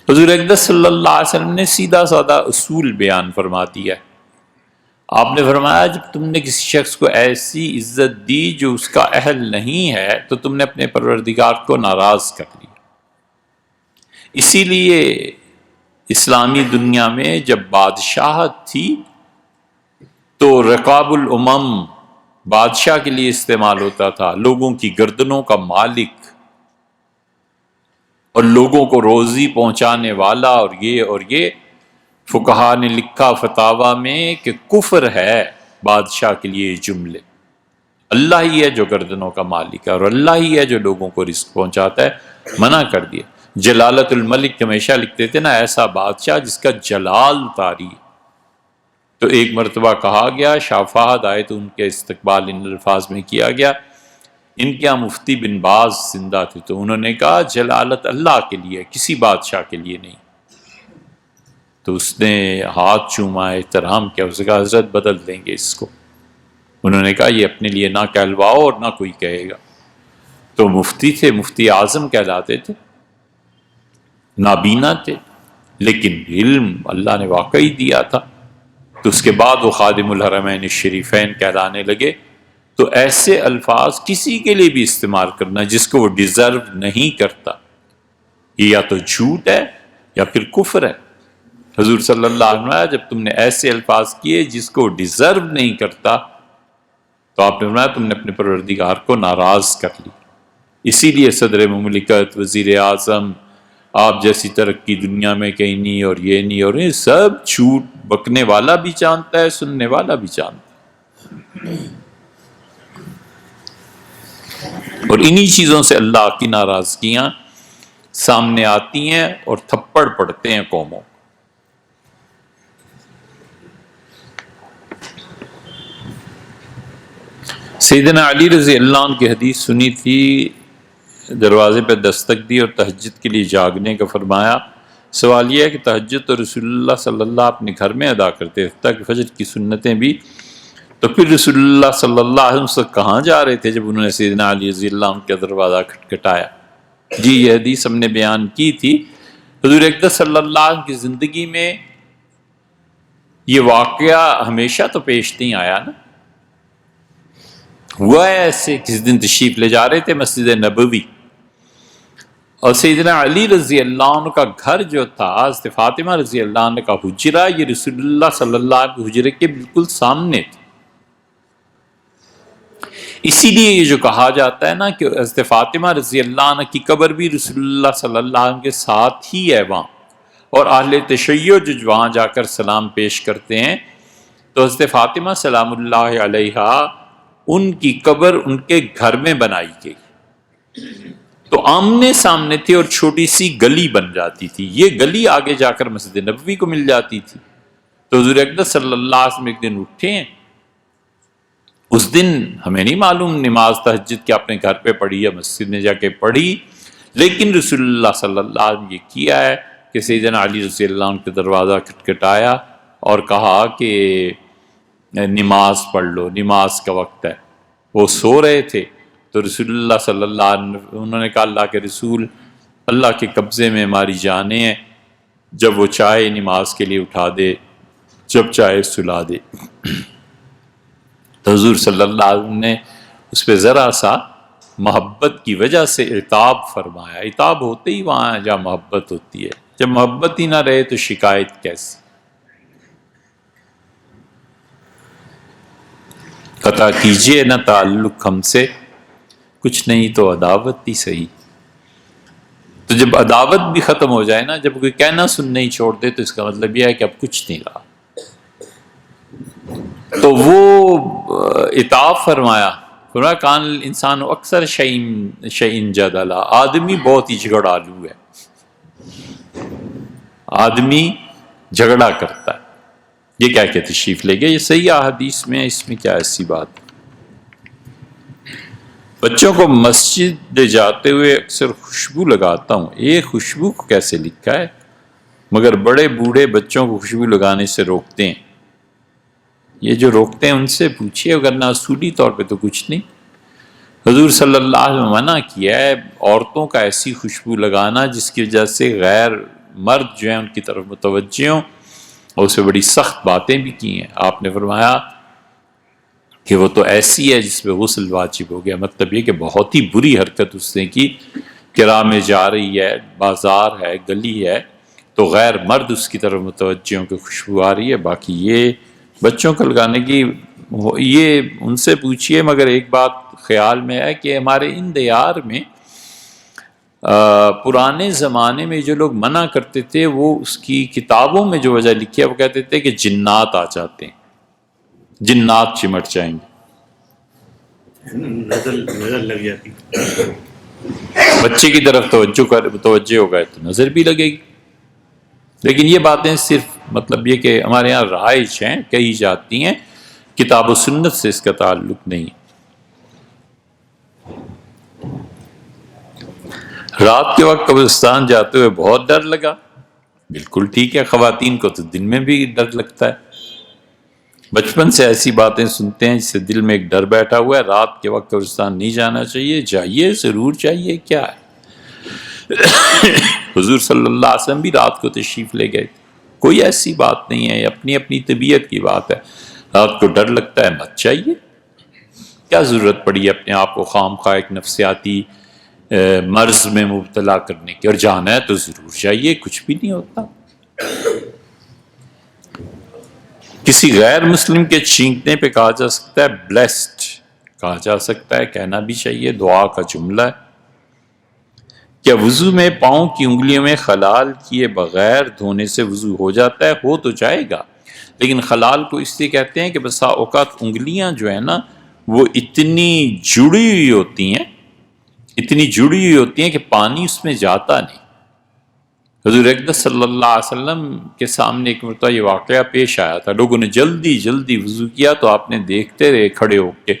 حضور اقدس صلی اللہ علیہ وسلم نے سیدھا سادہ اصول بیان فرما دیا ہے۔ آپ نے فرمایا جب تم نے کسی شخص کو ایسی عزت دی جو اس کا اہل نہیں ہے تو تم نے اپنے پروردگار کو ناراض کر لیا۔ اسی لیے اسلامی دنیا میں جب بادشاہت تھی تو رقاب الامم بادشاہ کے لیے استعمال ہوتا تھا، لوگوں کی گردنوں کا مالک اور لوگوں کو روزی پہنچانے والا، اور یہ فقہا نے لکھا فتاوی میں کہ کفر ہے بادشاہ کے لیے یہ جملے۔ اللہ ہی ہے جو گردنوں کا مالک ہے اور اللہ ہی ہے جو لوگوں کو رزق پہنچاتا ہے، منع کر دیا۔ جلالت الملک ہمیشہ لکھتے تھے نا، ایسا بادشاہ جس کا جلال طاری۔ تو ایک مرتبہ کہا گیا، شفاعت آئے تو ان کے استقبال ان الفاظ میں کیا گیا۔ ان کے مفتی بن باز زندہ تھے تو انہوں نے کہا جلالت اللہ کے لیے، کسی بادشاہ کے لیے نہیں۔ تو اس نے ہاتھ چوما، احترام کیا، اس نے کہا حضرت بدل دیں گے اس کو۔ انہوں نے کہا یہ اپنے لیے نہ کہلواؤ اور نہ کوئی کہے گا۔ تو مفتی تھے، مفتی اعظم کہلاتے تھے، نابینا تھے، لیکن علم اللہ نے واقعی دیا تھا۔ تو اس کے بعد وہ خادم الحرمین الشریفین کہلانے لگے۔ تو ایسے الفاظ کسی کے لیے بھی استعمال کرنا جس کو وہ ڈیزرو نہیں کرتا، یہ یا تو جھوٹ ہے یا پھر کفر ہے۔ حضور صلی اللہ علیہ وسلم جب تم نے ایسے الفاظ کیے جس کو ڈیزرو نہیں کرتا تو آپ نے فرمایا تم نے اپنے پروردگار کو ناراض کر لی۔ اسی لیے صدر مملکت، وزیر اعظم، آپ جیسی ترقی دنیا میں کہیں نہیں، اور یہ نہیں، اور یہ سب جھوٹ بکنے والا بھی جانتا ہے، سننے والا بھی جانتا ہے۔ اور انہی چیزوں سے اللہ کی ناراضگیاں سامنے آتی ہیں اور تھپڑ پڑتے ہیں قوموں۔ سیدنا علی رضی اللہ عنہ کی حدیث سنی تھی، دروازے پہ دستک دی اور تہجد کے لیے جاگنے کا فرمایا۔ سوال یہ ہے کہ تہجد تو رسول اللہ صلی اللہ علیہ وسلم اپنے گھر میں ادا کرتے تھے کہ فجر کی سنتیں بھی، تو پھر رسول اللہ صلی اللہ علیہ وسلم کہاں جا رہے تھے جب انہوں نے سیدنا علی رضی اللہ عنہ کا دروازہ کھٹکھٹایا؟ جی یہ حدیث ہم نے بیان کی تھی۔ حضور اقدس صلی اللہ علیہ وسلم کی زندگی میں یہ واقعہ ہمیشہ تو پیش نہیں آیا نا، ہوا ہے ایسے کسی دن تشریف لے جا رہے تھے مسجد نبوی، اور سیدنا علی رضی اللہ عنہ کا گھر جو تھا، حضرت فاطمہ رضی اللہ عنہ کا حجرہ، یہ رسول اللہ صلی اللہ علیہ وسلم کے حجرے کے بالکل سامنے تھے۔ اسی لیے یہ جو کہا جاتا ہے نا کہ حضرت فاطمہ رضی اللہ عنہ کی قبر بھی رسول اللہ صلی اللہ علیہ وسلم کے ساتھ ہی ہے وہاں، اور اہل تشیع جو وہاں جا کر سلام پیش کرتے ہیں تو حضرت فاطمہ سلام اللہ علیہا ان کی قبر ان کے گھر میں بنائی گئی، تو آمنے سامنے تھی اور چھوٹی سی گلی بن جاتی تھی، یہ گلی آگے جا کر مسجد نبوی کو مل جاتی تھی۔ تو حضور اقدس صلی اللہ علیہ وسلم ایک دن اٹھے ہیں، اس دن ہمیں نہیں معلوم نماز تہجد کے اپنے گھر پہ پڑھی یا مسجد میں جا کے پڑھی، لیکن رسول اللہ صلی اللہ علیہ وسلم یہ کیا ہے کہ سیدنا علی رضی اللہ عنہ کے دروازہ کھٹکھٹایا اور کہا کہ نماز پڑھ لو، نماز کا وقت ہے۔ وہ سو رہے تھے تو رسول اللہ صلی اللہ علیہ وسلم انہوں نے کہا اللہ کے رسول، اللہ کے قبضے میں ہماری جانیں ہیں، جب وہ چاہے نماز کے لیے اٹھا دے، جب چاہے سلا دے۔ تو حضور صلی اللہ علیہ وسلم نے اس پہ ذرا سا محبت کی وجہ سے عتاب فرمایا. عتاب ہوتے ہی وہاں ہے جہاں محبت ہوتی ہے. جب محبت ہی نہ رہے تو شکایت کیسی؟ قطع کیجئے نہ تعلق ہم سے، کچھ نہیں تو عداوت ہی صحیح. تو جب عداوت بھی ختم ہو جائے نا، جب کوئی کہنا سننا ہی چھوڑ دے، تو اس کا مطلب یہ ہے کہ اب کچھ نہیں رہا. تو وہ عتاب فرمایا کان الانسان اکثر شیئن جدلا، آدمی بہت ہی جھگڑالو ہے، آدمی جھگڑا کرتا ہے. یہ کیا کہ تشریف لے گئے، یہ صحیح احادیث میں، اس میں کیا ایسی بات ہے. بچوں کو مسجد لے جاتے ہوئے اکثر خوشبو لگاتا ہوں. ایک خوشبو کو کیسے لکھا ہے؟ مگر بڑے بوڑھے بچوں کو خوشبو لگانے سے روکتے ہیں. یہ جو روکتے ہیں ان سے پوچھئے، ورنہ اصولی طور پہ تو کچھ نہیں. حضور صلی اللہ علیہ وسلم منع کیا ہے عورتوں کا ایسی خوشبو لگانا جس کی وجہ سے غیر مرد جو ہیں ان کی طرف متوجہ ہوں، اور اسے بڑی سخت باتیں بھی کی ہیں. آپ نے فرمایا کہ وہ تو ایسی ہے جس پہ غسل واجب ہو گیا. مطلب یہ کہ بہت ہی بری حرکت اس نے کی کہ راہ میں جا رہی ہے، بازار ہے، گلی ہے، تو غیر مرد اس کی طرف متوجہ ہوں کہ خوشبو آ رہی ہے. باقی یہ بچوں کو لگانے کی، یہ ان سے پوچھئے. مگر ایک بات خیال میں ہے کہ ہمارے ان دیار میں پرانے زمانے میں جو لوگ منع کرتے تھے، وہ اس کی کتابوں میں جو وجہ لکھی ہے وہ کہتے تھے کہ جنات آ جاتے ہیں، جنات چمٹ جائیں گے، نظر لگ جاتی، بچے کی طرف توجہ ہو گئے تو نظر بھی لگے گی. لیکن یہ باتیں صرف مطلب یہ کہ ہمارے یہاں رائج ہیں، کہی جاتی ہیں، کتاب و سنت سے اس کا تعلق نہیں. رات کے وقت قبرستان جاتے ہوئے بہت ڈر لگا. بالکل ٹھیک ہے، خواتین کو تو دن میں بھی ڈر لگتا ہے. بچپن سے ایسی باتیں سنتے ہیں جس سے دل میں ایک ڈر بیٹھا ہوا ہے. رات کے وقت قبرستان نہیں جانا چاہیے. جائیے، ضرور چاہیے. کیا ہے، حضور صلی اللہ علیہ وسلم بھی رات کو تشریف لے گئے. کوئی ایسی بات نہیں ہے، اپنی اپنی طبیعت کی بات ہے. رات کو ڈر لگتا ہے، مت چاہیے. کیا ضرورت پڑی ہے اپنے آپ کو خام خواہ ایک نفسیاتی مرض میں مبتلا کرنے کی؟ اور جانا ہے تو ضرور چاہیے، کچھ بھی نہیں ہوتا. کسی غیر مسلم کے چھینکنے پہ کہا جا سکتا ہے بلیسڈ، کہا جا سکتا ہے، کہنا بھی چاہیے، دعا کا جملہ ہے. کیا وضو میں پاؤں کی انگلیوں میں خلال کیے بغیر دھونے سے وضو ہو جاتا ہے؟ ہو تو جائے گا، لیکن خلال کو اس لیے کہتے ہیں کہ بسا اوقات انگلیاں جو ہیں نا وہ اتنی جڑی ہوئی ہوتی ہیں کہ پانی اس میں جاتا نہیں. حضور اقدس صلی اللہ علیہ وسلم کے سامنے ایک مرتبہ یہ واقعہ پیش آیا تھا. لوگوں نے جلدی جلدی وضو کیا تو آپ نے دیکھتے رہے کھڑے ہو کے،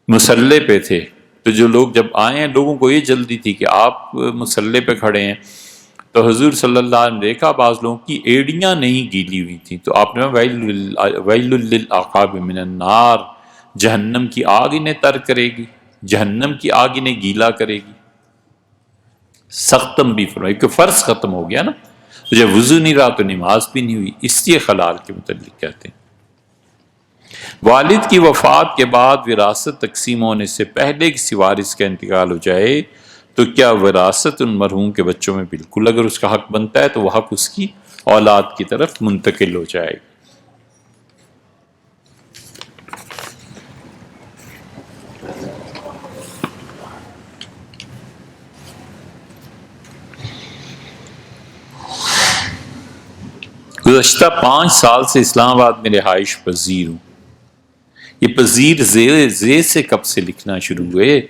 مصلے پہ تھے. تو جو لوگ جب آئے ہیں، لوگوں کو یہ جلدی تھی کہ آپ مصلے پہ کھڑے ہیں. تو حضور صلی اللہ علیہ وسلم نے دیکھا بعض لوگوں کی ایڑیاں نہیں گیلی ہوئی تھیں. تو آپ نے ویل للعقاب من النار، جہنم کی آگ انہیں تر کرے گی، جہنم کی آگ انہیں گیلا کرے گی. سختم بھی فرمائی کہ فرض ختم ہو گیا نا. تو جب وضو نہیں رہا تو نماز بھی نہیں ہوئی. اس لیے خلال کے متعلق کہتے ہیں. والد کی وفات کے بعد وراثت تقسیم ہونے سے پہلے کسی وارث کا انتقال ہو جائے تو کیا وراثت ان مرحوم کے بچوں میں بالکل اگر اس کا حق بنتا ہے تو وہ حق اس کی اولاد کی طرف منتقل ہو جائے گا. گزشتہ 5 سال سے اسلام آباد میں رہائش پذیر ہوں. یہ پذیر زیر سے کب سے لکھنا شروع ہوئے؟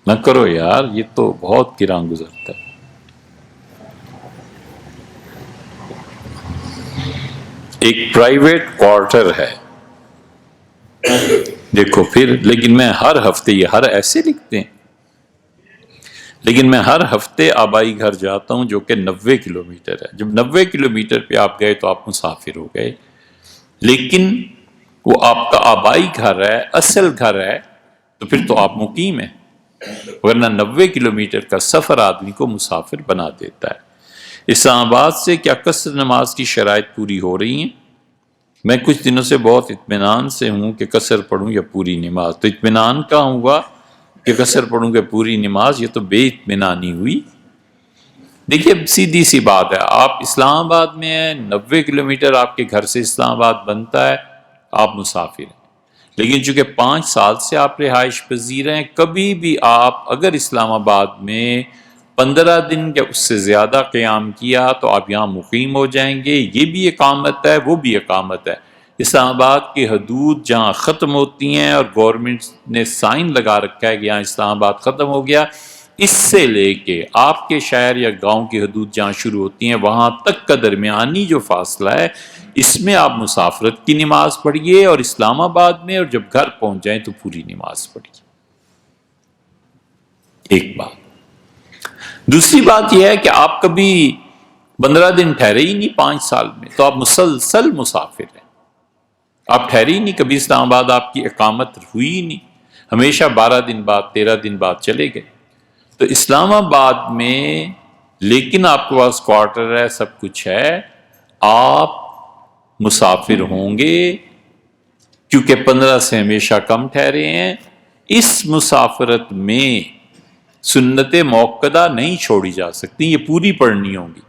نہ کرو یار، یہ تو بہت گراں گزرتا ہے. ایک پرائیویٹ کوارٹر ہے، دیکھو پھر. لیکن میں ہر ہفتے، یہ ہر ایسے لکھتے ہیں، لیکن میں ہر ہفتے آبائی گھر جاتا ہوں جو کہ 90 کلومیٹر ہے. جب 90 کلومیٹر پہ آپ گئے تو آپ مسافر ہو گئے. لیکن وہ آپ کا آبائی گھر ہے، اصل گھر ہے، تو پھر تو آپ مقیم ہیں. ورنہ 90 کلومیٹر کا سفر آدمی کو مسافر بنا دیتا ہے. اسلام آباد سے کیا قصر نماز کی شرائط پوری ہو رہی ہیں؟ میں کچھ دنوں سے بہت اطمینان سے ہوں کہ قصر پڑھوں یا پوری نماز. تو اطمینان کا ہوا کہ قصر پڑھوں گے پوری نماز، یہ تو بے اطمینانی ہوئی۔ دیکھیے سیدھی سی بات ہے، آپ اسلام آباد میں ہیں، 90 کلومیٹر آپ کے گھر سے اسلام آباد بنتا ہے، آپ مسافر ہیں، لیکن چونکہ 5 سال سے آپ رہائش پذیر ہیں، کبھی بھی آپ اگر اسلام آباد میں 15 دن یا اس سے زیادہ قیام کیا تو آپ یہاں مقیم ہو جائیں گے۔ یہ بھی اقامت ہے، وہ بھی اقامت ہے۔ اسلام آباد کی حدود جہاں ختم ہوتی ہیں اور گورنمنٹ نے سائن لگا رکھا ہے کہ یہاں اسلام آباد ختم ہو گیا، اس سے لے کے آپ کے شہر یا گاؤں کی حدود جہاں شروع ہوتی ہیں وہاں تک کا درمیانی جو فاصلہ ہے، اس میں آپ مسافرت کی نماز پڑھیے، اور اسلام آباد میں اور جب گھر پہنچ جائیں تو پوری نماز پڑھیے۔ ایک بات۔ دوسری بات یہ ہے کہ آپ کبھی 15 دن ٹھہرے ہی نہیں 5 سال میں، تو آپ مسلسل مسافر ہیں، آپ ٹھہرے ہی نہیں، کبھی اسلام آباد آپ کی اقامت ہوئی ہی نہیں، ہمیشہ 12 دن بعد 13 دن بعد چلے گئے۔ تو اسلام آباد میں لیکن آپ کے پاس کوارٹر ہے، سب کچھ ہے، آپ مسافر ہوں گے کیونکہ 15 سے ہمیشہ کم ٹھہرے ہیں۔ اس مسافرت میں سنت موقدہ نہیں چھوڑی جا سکتی، یہ پوری پڑھنی ہوگی،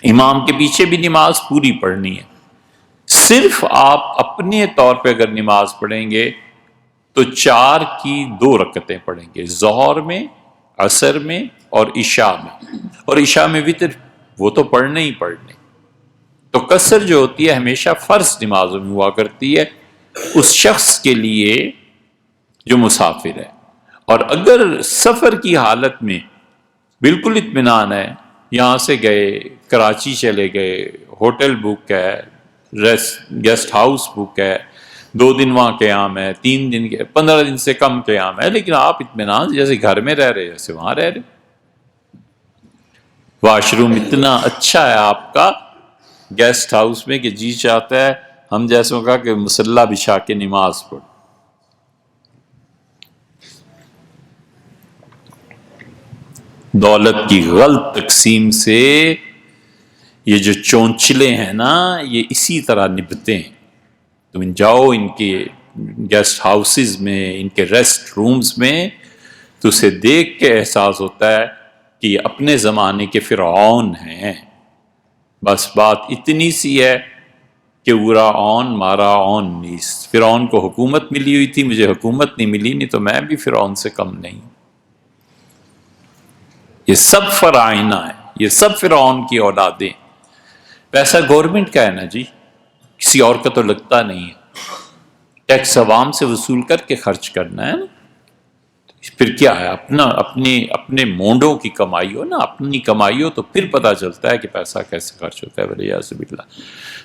امام کے پیچھے بھی نماز پوری پڑھنی ہے۔ صرف آپ اپنے طور پہ اگر نماز پڑھیں گے تو 4 کی 2 رکعتیں پڑھیں گے، ظہر میں، عصر میں اور عشاء میں، اور عشاء میں وتر، وہ تو پڑھنے ہی پڑھنے۔ تو قصر جو ہوتی ہے ہمیشہ فرض نمازوں میں ہوا کرتی ہے اس شخص کے لیے جو مسافر ہے۔ اور اگر سفر کی حالت میں بالکل اطمینان ہے، یہاں سے گئے، کراچی چلے گئے، ہوٹل بک ہے، گیسٹ ہاؤس بک ہے، 2 دن وہاں قیام ہے، 3 دن 15 دن سے کم قیام ہے، لیکن آپ اطمینان جیسے گھر میں رہ رہے جیسے وہاں رہ رہے، واش روم اتنا اچھا ہے آپ کا گیسٹ ہاؤس میں کہ جی چاہتا ہے ہم جیسوں کا کہ مصلی بچھا کے نماز پڑھ۔ دولت کی غلط تقسیم سے یہ جو چونچلے ہیں نا، یہ اسی طرح نبھتے ہیں۔ تم جاؤ ان کے گیسٹ ہاؤسز میں، ان کے ریسٹ رومز میں، تو اسے دیکھ کے احساس ہوتا ہے کہ یہ اپنے زمانے کے فرعون ہیں۔ بس بات اتنی سی ہے کہ ورا اون مارا اون نیست، فرعون کو حکومت ملی ہوئی تھی، مجھے حکومت نہیں ملی، نہیں تو میں بھی فرعون سے کم نہیں۔ یہ سب فرعونہ ہیں، یہ سب فرعون کی اولادیں۔ پیسہ گورنمنٹ کا ہے نا جی، کسی اور کا تو لگتا نہیں ہے، ٹیکس عوام سے وصول کر کے خرچ کرنا ہے نا، پھر کیا ہے، اپنے مونڈوں کی کمائی ہو نا، اپنی کمائی ہو تو پھر پتہ چلتا ہے کہ پیسہ کیسے خرچ ہوتا ہے، ولیعاذ باللہ۔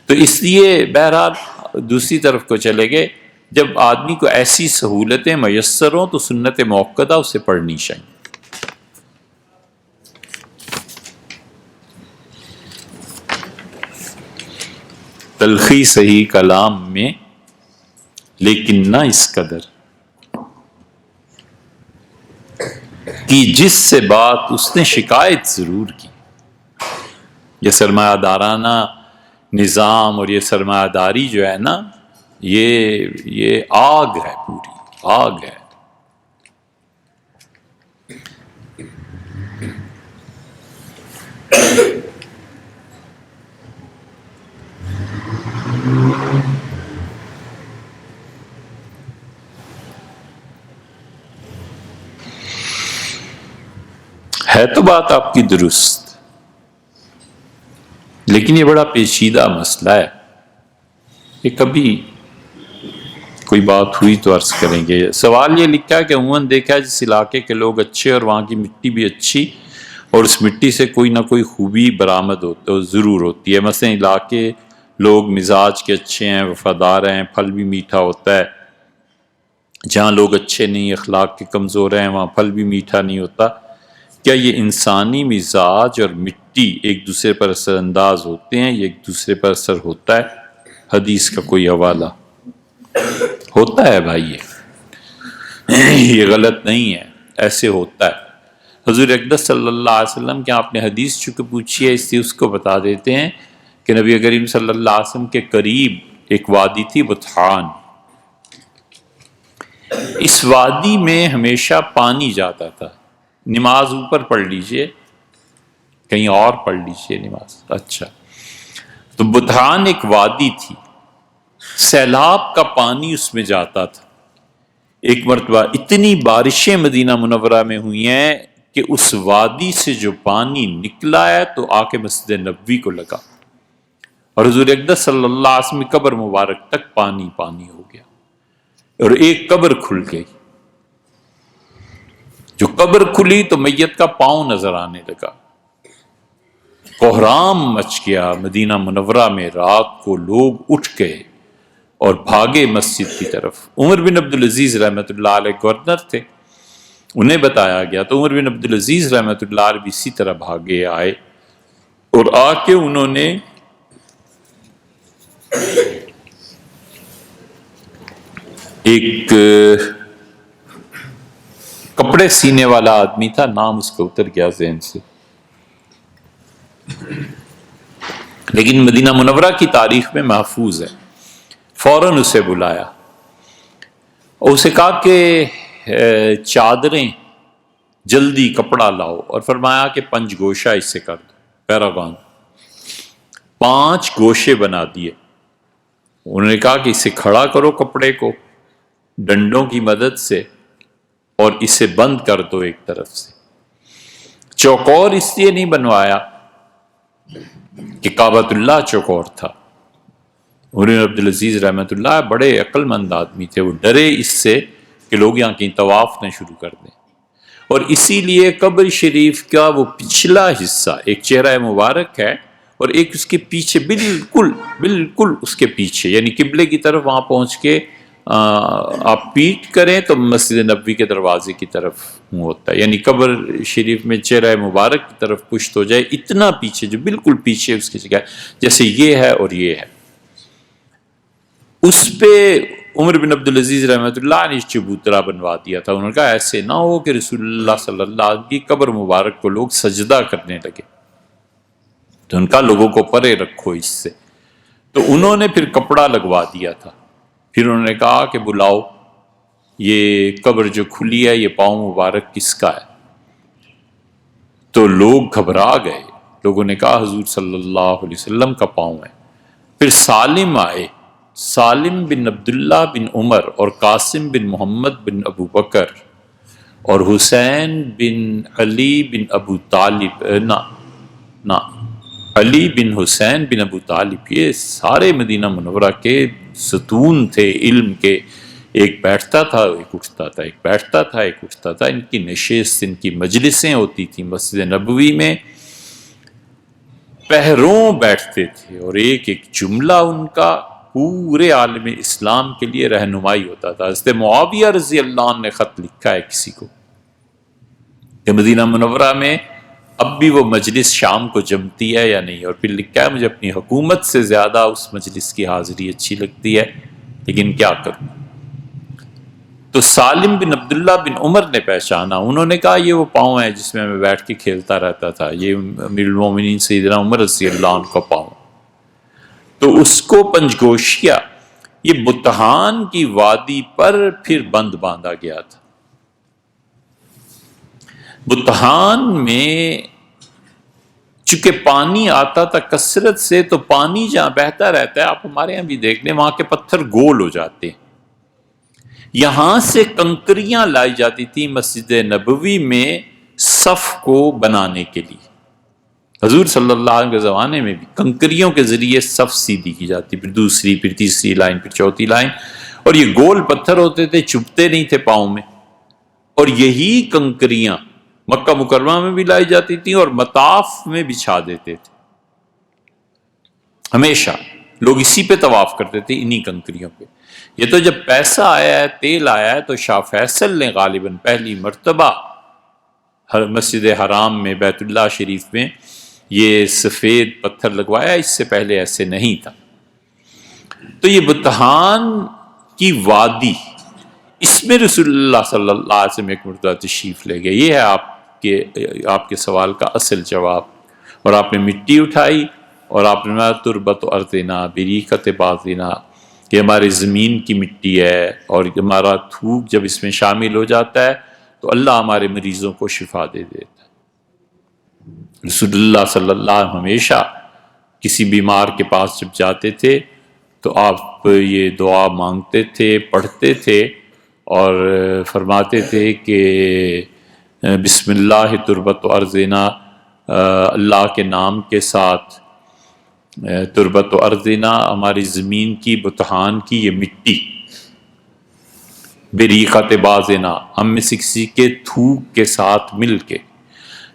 تو اس لیے بہرحال دوسری طرف کو چلے گئے، جب آدمی کو ایسی سہولتیں میسر ہوں تو سنت موقدہ اسے پڑھنی چاہیے۔ تلخی صحیح کلام میں، لیکن نہ اس قدر کہ جس سے بات اس نے شکایت ضرور کی۔ یہ سرمایہ دارانہ نظام اور یہ سرمایہ داری جو ہے نا، یہ آگ ہے، پوری آگ ہے۔ ہے تو بات آپ کی درست، لیکن یہ بڑا پیچیدہ مسئلہ ہے، یہ کبھی کوئی بات ہوئی تو عرض کریں گے۔ سوال یہ لکھا ہے کہ عموماً دیکھا ہے جس علاقے کے لوگ اچھے اور وہاں کی مٹی بھی اچھی اور اس مٹی سے کوئی نہ کوئی خوبی برآمد ضرور ہوتی ہے، مثلا علاقے لوگ مزاج کے اچھے ہیں، وفادار ہیں، پھل بھی میٹھا ہوتا ہے۔ جہاں لوگ اچھے نہیں، اخلاق کے کمزور ہیں، وہاں پھل بھی میٹھا نہیں ہوتا۔ کیا یہ انسانی مزاج اور مٹی ایک دوسرے پر اثر انداز ہوتے ہیں، یہ ایک دوسرے پر اثر ہوتا ہے؟ حدیث کا کوئی حوالہ ہوتا ہے بھائی، یہ غلط نہیں ہے، ایسے ہوتا ہے۔ حضور اقدس صلی اللہ علیہ وسلم کے آپ نے حدیث چونکہ پوچھی ہے اس لیے اس کو بتا دیتے ہیں کہ نبی کریم صلی اللہ علیہ وسلم کے قریب ایک وادی تھی بطحان، اس وادی میں ہمیشہ پانی جاتا تھا. نماز اوپر پڑھ لیجئے، کہیں اور پڑھ لیجئے نماز. اچھا، تو بطحان ایک وادی تھی، سیلاب کا پانی اس میں جاتا تھا. ایک مرتبہ اتنی بارشیں مدینہ منورہ میں ہوئی ہیں کہ اس وادی سے جو پانی نکلا ہے تو آ کے مسجد نبوی کو لگا، اور حضور اقدس صلی اللہ علیہ وسلم کی قبر مبارک تک پانی پانی ہو گیا، اور ایک قبر کھل گئی. جو قبر کھلی تو میت کا پاؤں نظر آنے لگا. کوہرام مچ گیا مدینہ منورہ میں. رات کو لوگ اٹھ گئے اور بھاگے مسجد کی طرف. عمر بن عبدالعزیز رحمۃ اللہ علیہ گورنر تھے، انہیں بتایا گیا تو عمر بن عبدالعزیز رحمۃ اللہ علیہ بھی اسی طرح بھاگے آئے، اور آ کے انہوں نے ایک کپڑے سینے والا آدمی تھا، نام اس کا اتر گیا ذہن سے، لیکن مدینہ منورہ کی تاریخ میں محفوظ ہے. فوراً اسے بلایا اور اسے کہا کہ چادریں جلدی کپڑا لاؤ، اور فرمایا کہ 5 گوشہ اس سے کر دو. پیراگون 5 گوشے بنا دیے. انہوں نے کہا کہ اسے کھڑا کرو کپڑے کو ڈنڈوں کی مدد سے، اور اسے بند کر دو ایک طرف سے. چوکور اس لیے نہیں بنوایا کہ کعبۃ اللہ چوکور تھا. عمر بن عبدالعزیز رحمۃ اللہ بڑے عقل مند آدمی تھے، وہ ڈرے اس سے کہ لوگ یہاں کہیں طواف نہ شروع کر دیں، اور اسی لیے قبر شریف کا وہ پچھلا حصہ ایک چہرہ مبارک ہے، اور ایک اس کے پیچھے بالکل اس کے پیچھے، یعنی قبلے کی طرف وہاں پہنچ کے آپ پیٹ کریں تو مسجد نبوی کے دروازے کی طرف منہ ہوتا ہے، یعنی قبر شریف میں چہرہ مبارک کی طرف پشت ہو جائے، اتنا پیچھے، جو بالکل پیچھے اس کی جگہ جیسے یہ ہے اور یہ ہے. اس پہ عمر بن عبدالعزیز رحمۃ اللہ نے چبوترا بنوا دیا تھا. انہوں نے کہا ایسے نہ ہو کہ رسول اللہ صلی اللہ علیہ وسلم کی قبر مبارک کو لوگ سجدہ کرنے لگے، تو ان کا لوگوں کو پرے رکھو اس سے. تو انہوں نے پھر کپڑا لگوا دیا تھا. پھر انہوں نے کہا کہ بلاؤ یہ قبر جو کھلی ہے یہ پاؤں مبارک کس کا ہے؟ تو لوگ گھبرا گئے. لوگوں نے کہا حضور صلی اللہ علیہ وسلم کا پاؤں ہے. پھر سالم آئے، سالم بن عبداللہ بن عمر اور قاسم بن محمد بن ابو بکر اور حسین بن علی بن ابو طالب، علی بن حسین بن ابو طالب، یہ سارے مدینہ منورہ کے ستون تھے علم کے. ایک بیٹھتا تھا ایک اٹھتا تھا، ایک بیٹھتا تھا ایک اٹھتا تھا. ان کی نشست، ان کی مجلسیں ہوتی تھیں مسجد نبوی میں، پہروں بیٹھتے تھے، اور ایک ایک جملہ ان کا پورے عالم اسلام کے لیے رہنمائی ہوتا تھا. حضرت معاویہ رضی اللہ عنہ نے خط لکھا ہے کسی کو کہ مدینہ منورہ میں اب بھی وہ مجلس شام کو جمتی ہے یا نہیں، اور پھر لکھا ہے مجھے اپنی حکومت سے زیادہ اس مجلس کی حاضری اچھی لگتی ہے، لیکن کیا کروں. تو سالم بن عبداللہ بن عمر نے پہچانا. انہوں نے کہا یہ وہ پاؤں ہے جس میں بیٹھ کے کھیلتا رہتا تھا، یہ امیر المومنین سیدنا عمر رضی اللہ عنہ کا پاؤں. تو اس کو 5 گوشیہ یہ بطحان کی وادی پر پھر بند باندھا گیا تھا. بطحان میں چونکہ پانی آتا تھا کثرت سے، تو پانی جہاں بہتا رہتا ہے، آپ ہمارے یہاں بھی دیکھ لیں، وہاں کے پتھر گول ہو جاتے ہیں. یہاں سے کنکریاں لائی جاتی تھی مسجد نبوی میں صف کو بنانے کے لیے. حضور صلی اللہ علیہ وسلم کے زمانے میں بھی کنکریوں کے ذریعے صف سیدھی کی جاتی، پھر دوسری، پھر تیسری لائن، پھر چوتھی لائن، اور یہ گول پتھر ہوتے تھے، چبھتے نہیں تھے پاؤں میں. اور یہی کنکریاں مکہ مکرمہ میں بھی لائی جاتی تھیں اور مطاف میں بچھا دیتے تھے. ہمیشہ لوگ اسی پہ طواف کرتے تھے، انہی کنکریوں پہ. یہ تو جب پیسہ آیا ہے، تیل آیا ہے، تو شاہ فیصل نے غالباً پہلی مرتبہ مسجد حرام میں، بیت اللہ شریف میں یہ سفید پتھر لگوایا. اس سے پہلے ایسے نہیں تھا. تو یہ بطحان کی وادی، اس میں رسول اللہ صلی اللہ علیہ وسلم ایک مرتبہ تشریف لے گئے. یہ ہے آپ کے سوال کا اصل جواب. اور آپ نے مٹی اٹھائی اور آپ نے تربت ارضنا بریقت باطنا، کہ ہماری زمین کی مٹی ہے اور ہمارا تھوک جب اس میں شامل ہو جاتا ہے تو اللہ ہمارے مریضوں کو شفا دے دیتا ہے۔ رسول اللہ صلی اللہ علیہ وسلم ہمیشہ کسی بیمار کے پاس جب جاتے تھے تو آپ یہ دعا مانگتے تھے، پڑھتے تھے اور فرماتے تھے کہ بسم اللہ تربت و ارضنا، اللہ کے نام کے ساتھ تربت و ارضنا، ہماری زمین کی بتحان کی یہ مٹی، بریقت بازنا، ہم میں سے کسی کے تھوک کے ساتھ مل کے،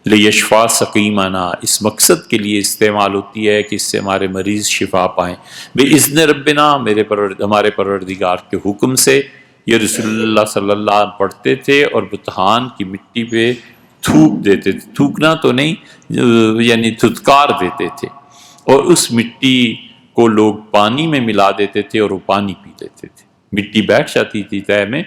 لیشفا سقیمنا، اس مقصد کے لیے استعمال ہوتی ہے کہ اس سے ہمارے مریض شفا پائیں، باذن ربنا، ہمارے پروردگار کے حکم سے۔ یہ رسول اللہ صلی اللہ علیہ وسلم پڑھتے تھے اور بتحان کی مٹی پہ تھوک دیتے تھے، تھوکنا تو نہیں یعنی دھتکار دیتے تھے، اور اس مٹی کو لوگ پانی میں ملا دیتے تھے اور وہ پانی پی لیتے تھے۔ مٹی بیٹھ جاتی تھی تہہ میں،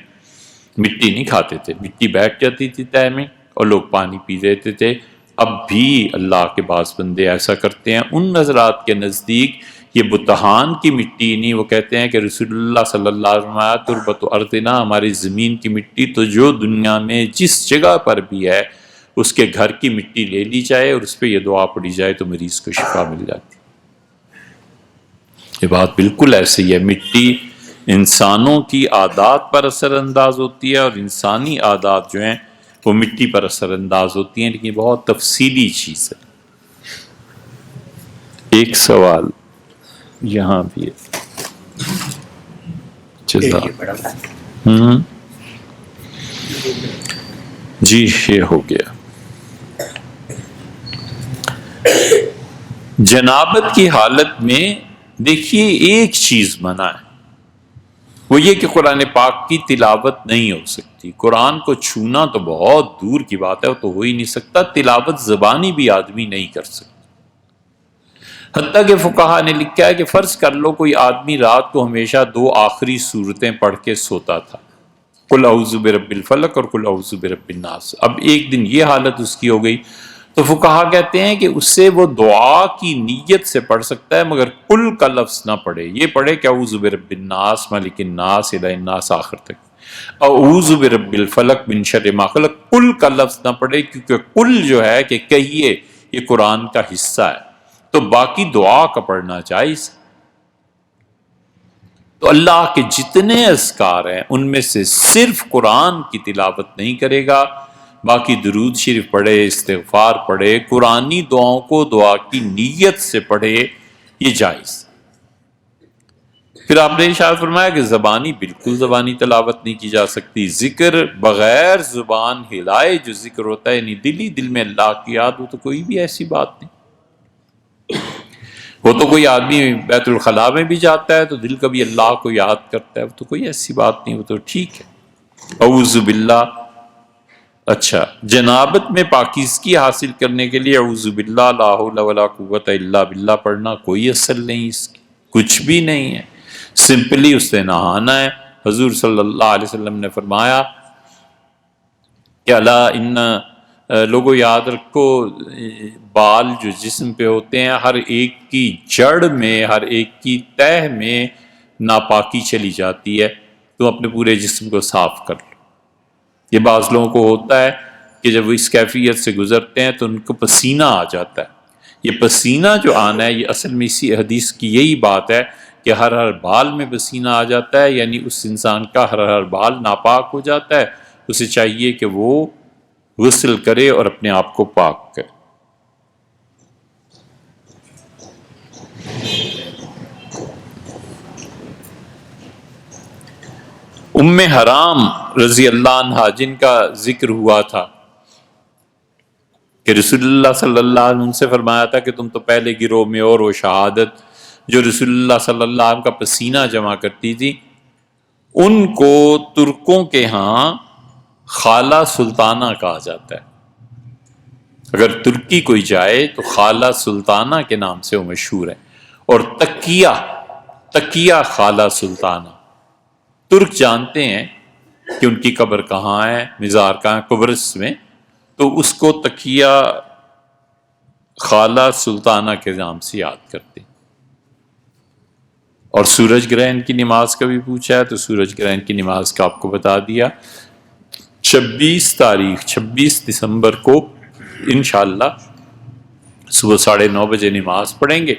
مٹی نہیں کھاتے تھے، مٹی بیٹھ جاتی تھی تہہ میں اور لوگ پانی پی لیتے تھے۔ اب بھی اللہ کے بعض بندے ایسا کرتے ہیں، ان حضرات کے نزدیک یہ بتحان کی مٹی نہیں، وہ کہتے ہیں کہ رسول اللہ صلی اللہ علیہ وسلم تربت ارضنا، ہماری زمین کی مٹی تو جو دنیا میں جس جگہ پر بھی ہے اس کے گھر کی مٹی لے لی جائے اور اس پہ یہ دعا پڑھی جائے تو مریض کو شفا مل جاتی۔ یہ بات بالکل ایسی ہے، مٹی انسانوں کی عادات پر اثر انداز ہوتی ہے اور انسانی عادات جو ہیں وہ مٹی پر اثر انداز ہوتی ہیں، لیکن بہت تفصیلی چیز ہے۔ ایک سوال یہاں بھی ہے، جی یہ ہو گیا۔ جنابت کی حالت میں دیکھیے ایک چیز منع ہے، وہ یہ کہ قرآن پاک کی تلاوت نہیں ہو سکتی۔ قرآن کو چھونا تو بہت دور کی بات ہے، وہ تو ہو ہی نہیں سکتا، تلاوت زبانی بھی آدمی نہیں کر سکتا۔ حتیٰ کہ فقہا نے لکھا ہے کہ فرض کر لو کوئی آدمی رات کو ہمیشہ 2 آخری سورتیں پڑھ کے سوتا تھا، قل اعوذ برب الفلق اور قل اعوذ برب الناس، اب ایک دن یہ حالت اس کی ہو گئی تو فقہا کہتے ہیں کہ اس سے وہ دعا کی نیت سے پڑھ سکتا ہے مگر قل کا لفظ نہ پڑھے، یہ پڑھے کہ اعوذ برب الناس ملک الناس الہ الناس آخر تک، اعوذ برب الفلق من شر ما خلق، قل کا لفظ نہ پڑھے، کیونکہ قل جو ہے کہ کہیے یہ قرآن کا حصہ ہے، تو باقی دعا کا پڑھنا جائز۔ تو اللہ کے جتنے اذکار ہیں ان میں سے صرف قرآن کی تلاوت نہیں کرے گا، باقی درود شریف پڑھے، استغفار پڑھے، قرآنی دعاؤں کو دعا کی نیت سے پڑھے، یہ جائز۔ پھر آپ نے ارشاد فرمایا کہ زبانی، بالکل زبانی تلاوت نہیں کی جا سکتی، ذکر بغیر زبان ہلائے جو ذکر ہوتا ہے، یعنی دل ہی دل میں اللہ کی یاد ہو، تو کوئی بھی ایسی بات نہیں۔ وہ تو کوئی آدمی بیت الخلاء میں بھی جاتا ہے تو دل کبھی اللہ کو یاد کرتا ہے، وہ تو کوئی ایسی بات نہیں، وہ تو ٹھیک ہے۔ اعوذ باللہ، اچھا جنابت میں پاکیزگی حاصل کرنے کے لیے اعوذ باللہ لا حول ولا قوت الا باللہ پڑھنا کوئی اصل نہیں، اس کی کچھ بھی نہیں ہے، سمپلی اس سے نہانا ہے۔ حضور صلی اللہ علیہ وسلم نے فرمایا کہ الا ان، لوگوں یاد رکھو، بال جو جسم پہ ہوتے ہیں ہر ایک کی جڑ میں، ہر ایک کی تہ میں ناپاکی چلی جاتی ہے، تو اپنے پورے جسم کو صاف کر لو۔ یہ بعض لوگوں کو ہوتا ہے کہ جب وہ اس کیفیت سے گزرتے ہیں تو ان کو پسینہ آ جاتا ہے، یہ پسینہ جو آنا ہے یہ اصل میں اسی حدیث کی یہی بات ہے کہ ہر بال میں پسینہ آ جاتا ہے، یعنی اس انسان کا ہر بال ناپاک ہو جاتا ہے، اسے چاہیے کہ وہ غسل کرے اور اپنے آپ کو پاک کرے۔ ام حرام رضی اللہ عنہا جن کا ذکر ہوا تھا کہ رسول اللہ صلی اللہ علیہ وسلم سے فرمایا تھا کہ تم تو پہلے گروہ میں اور وہ شہادت جو رسول اللہ صلی اللہ علیہ وسلم کا پسینہ جمع کرتی تھی، ان کو ترکوں کے ہاں خالہ سلطانہ کہا جاتا ہے۔ اگر ترکی کوئی جائے تو خالہ سلطانہ کے نام سے وہ مشہور ہے، اور تقیہ خالہ سلطانہ، ترک جانتے ہیں کہ ان کی قبر کہاں ہے، مزار کہاں ہے، قبرص میں، تو اس کو تقیہ خالہ سلطانہ کے نام سے یاد کرتے ہیں۔ اور سورج گرہن کی نماز کا بھی پوچھا ہے، تو سورج گرہن کی نماز کا آپ کو بتا دیا۔ 26 دسمبر کو انشاءاللہ صبح 9:30 بجے نماز پڑھیں گے،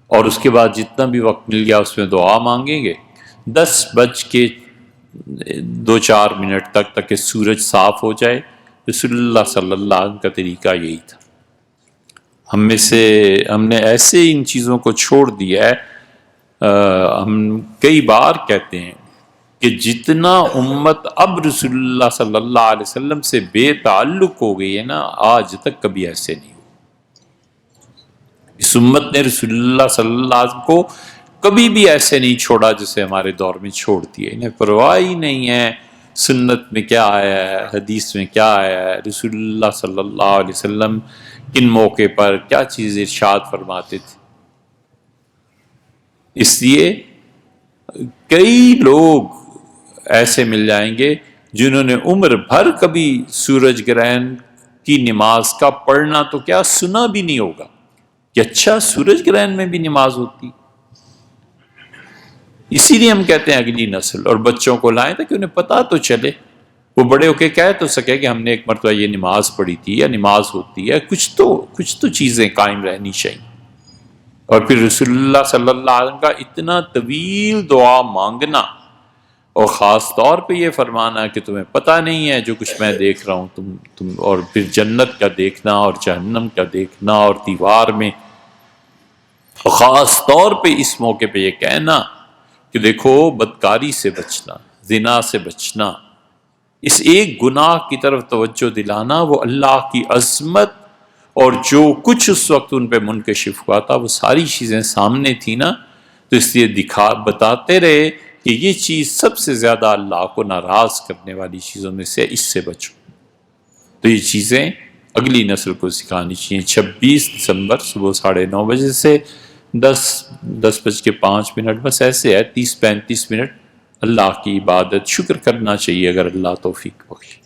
اور اس کے بعد جتنا بھی وقت مل گیا اس میں دعا مانگیں گے 10:02-4 تک کہ سورج صاف ہو جائے۔ رسول اللہ صلی اللہ علیہ وسلم کا طریقہ یہی تھا۔ ہم نے ایسے ان چیزوں کو چھوڑ دیا ہے۔ ہم کئی بار کہتے ہیں کہ جتنا امت اب رسول اللہ صلی اللہ علیہ وسلم سے بے تعلق ہو گئی ہے نا، آج تک کبھی ایسے نہیں ہو۔ اس امت نے رسول اللہ صلی اللہ علیہ وسلم کو کبھی بھی ایسے نہیں چھوڑا جیسے ہمارے دور میں چھوڑ دیا۔ انہیں پرواہ ہی نہیں ہے سنت میں کیا آیا ہے، حدیث میں کیا آیا ہے، رسول اللہ صلی اللہ علیہ وسلم کن موقع پر کیا چیز ارشاد فرماتے تھے۔ اس لیے کئی لوگ ایسے مل جائیں گے جنہوں نے عمر بھر کبھی سورج گرہن کی نماز کا پڑھنا تو کیا سنا بھی نہیں ہوگا کہ اچھا سورج گرہن میں بھی نماز ہوتی۔ اسی لیے ہم کہتے ہیں اگلی نسل اور بچوں کو لائیں تاکہ انہیں پتا تو چلے، وہ بڑے ہو کے کہہ تو سکے کہ ہم نے ایک مرتبہ یہ نماز پڑھی تھی یا نماز ہوتی ہے۔ کچھ تو چیزیں قائم رہنی چاہیے۔ اور پھر رسول اللہ صلی اللہ علیہ وسلم کا اتنا طویل دعا مانگنا، اور خاص طور پہ یہ فرمانا کہ تمہیں پتہ نہیں ہے جو کچھ میں دیکھ رہا ہوں، تم اور پھر جنت کا دیکھنا اور جہنم کا دیکھنا، اور دیوار میں، اور خاص طور پہ اس موقع پہ یہ کہنا کہ دیکھو بدکاری سے بچنا، زنا سے بچنا، اس ایک گناہ کی طرف توجہ دلانا، وہ اللہ کی عظمت اور جو کچھ اس وقت ان پہ منکشف ہوا تھا وہ ساری چیزیں سامنے تھی نا، تو اس لیے بتاتے رہے کہ یہ چیز سب سے زیادہ اللہ کو ناراض کرنے والی چیزوں میں سے، اس سے بچو۔ تو یہ چیزیں اگلی نسل کو سکھانی چاہیے۔ 26 دسمبر صبح 9:30 بجے سے 10:05 بس ایسے ہے 30-35 منٹ اللہ کی عبادت، شکر کرنا چاہیے اگر اللہ توفیق بخشے۔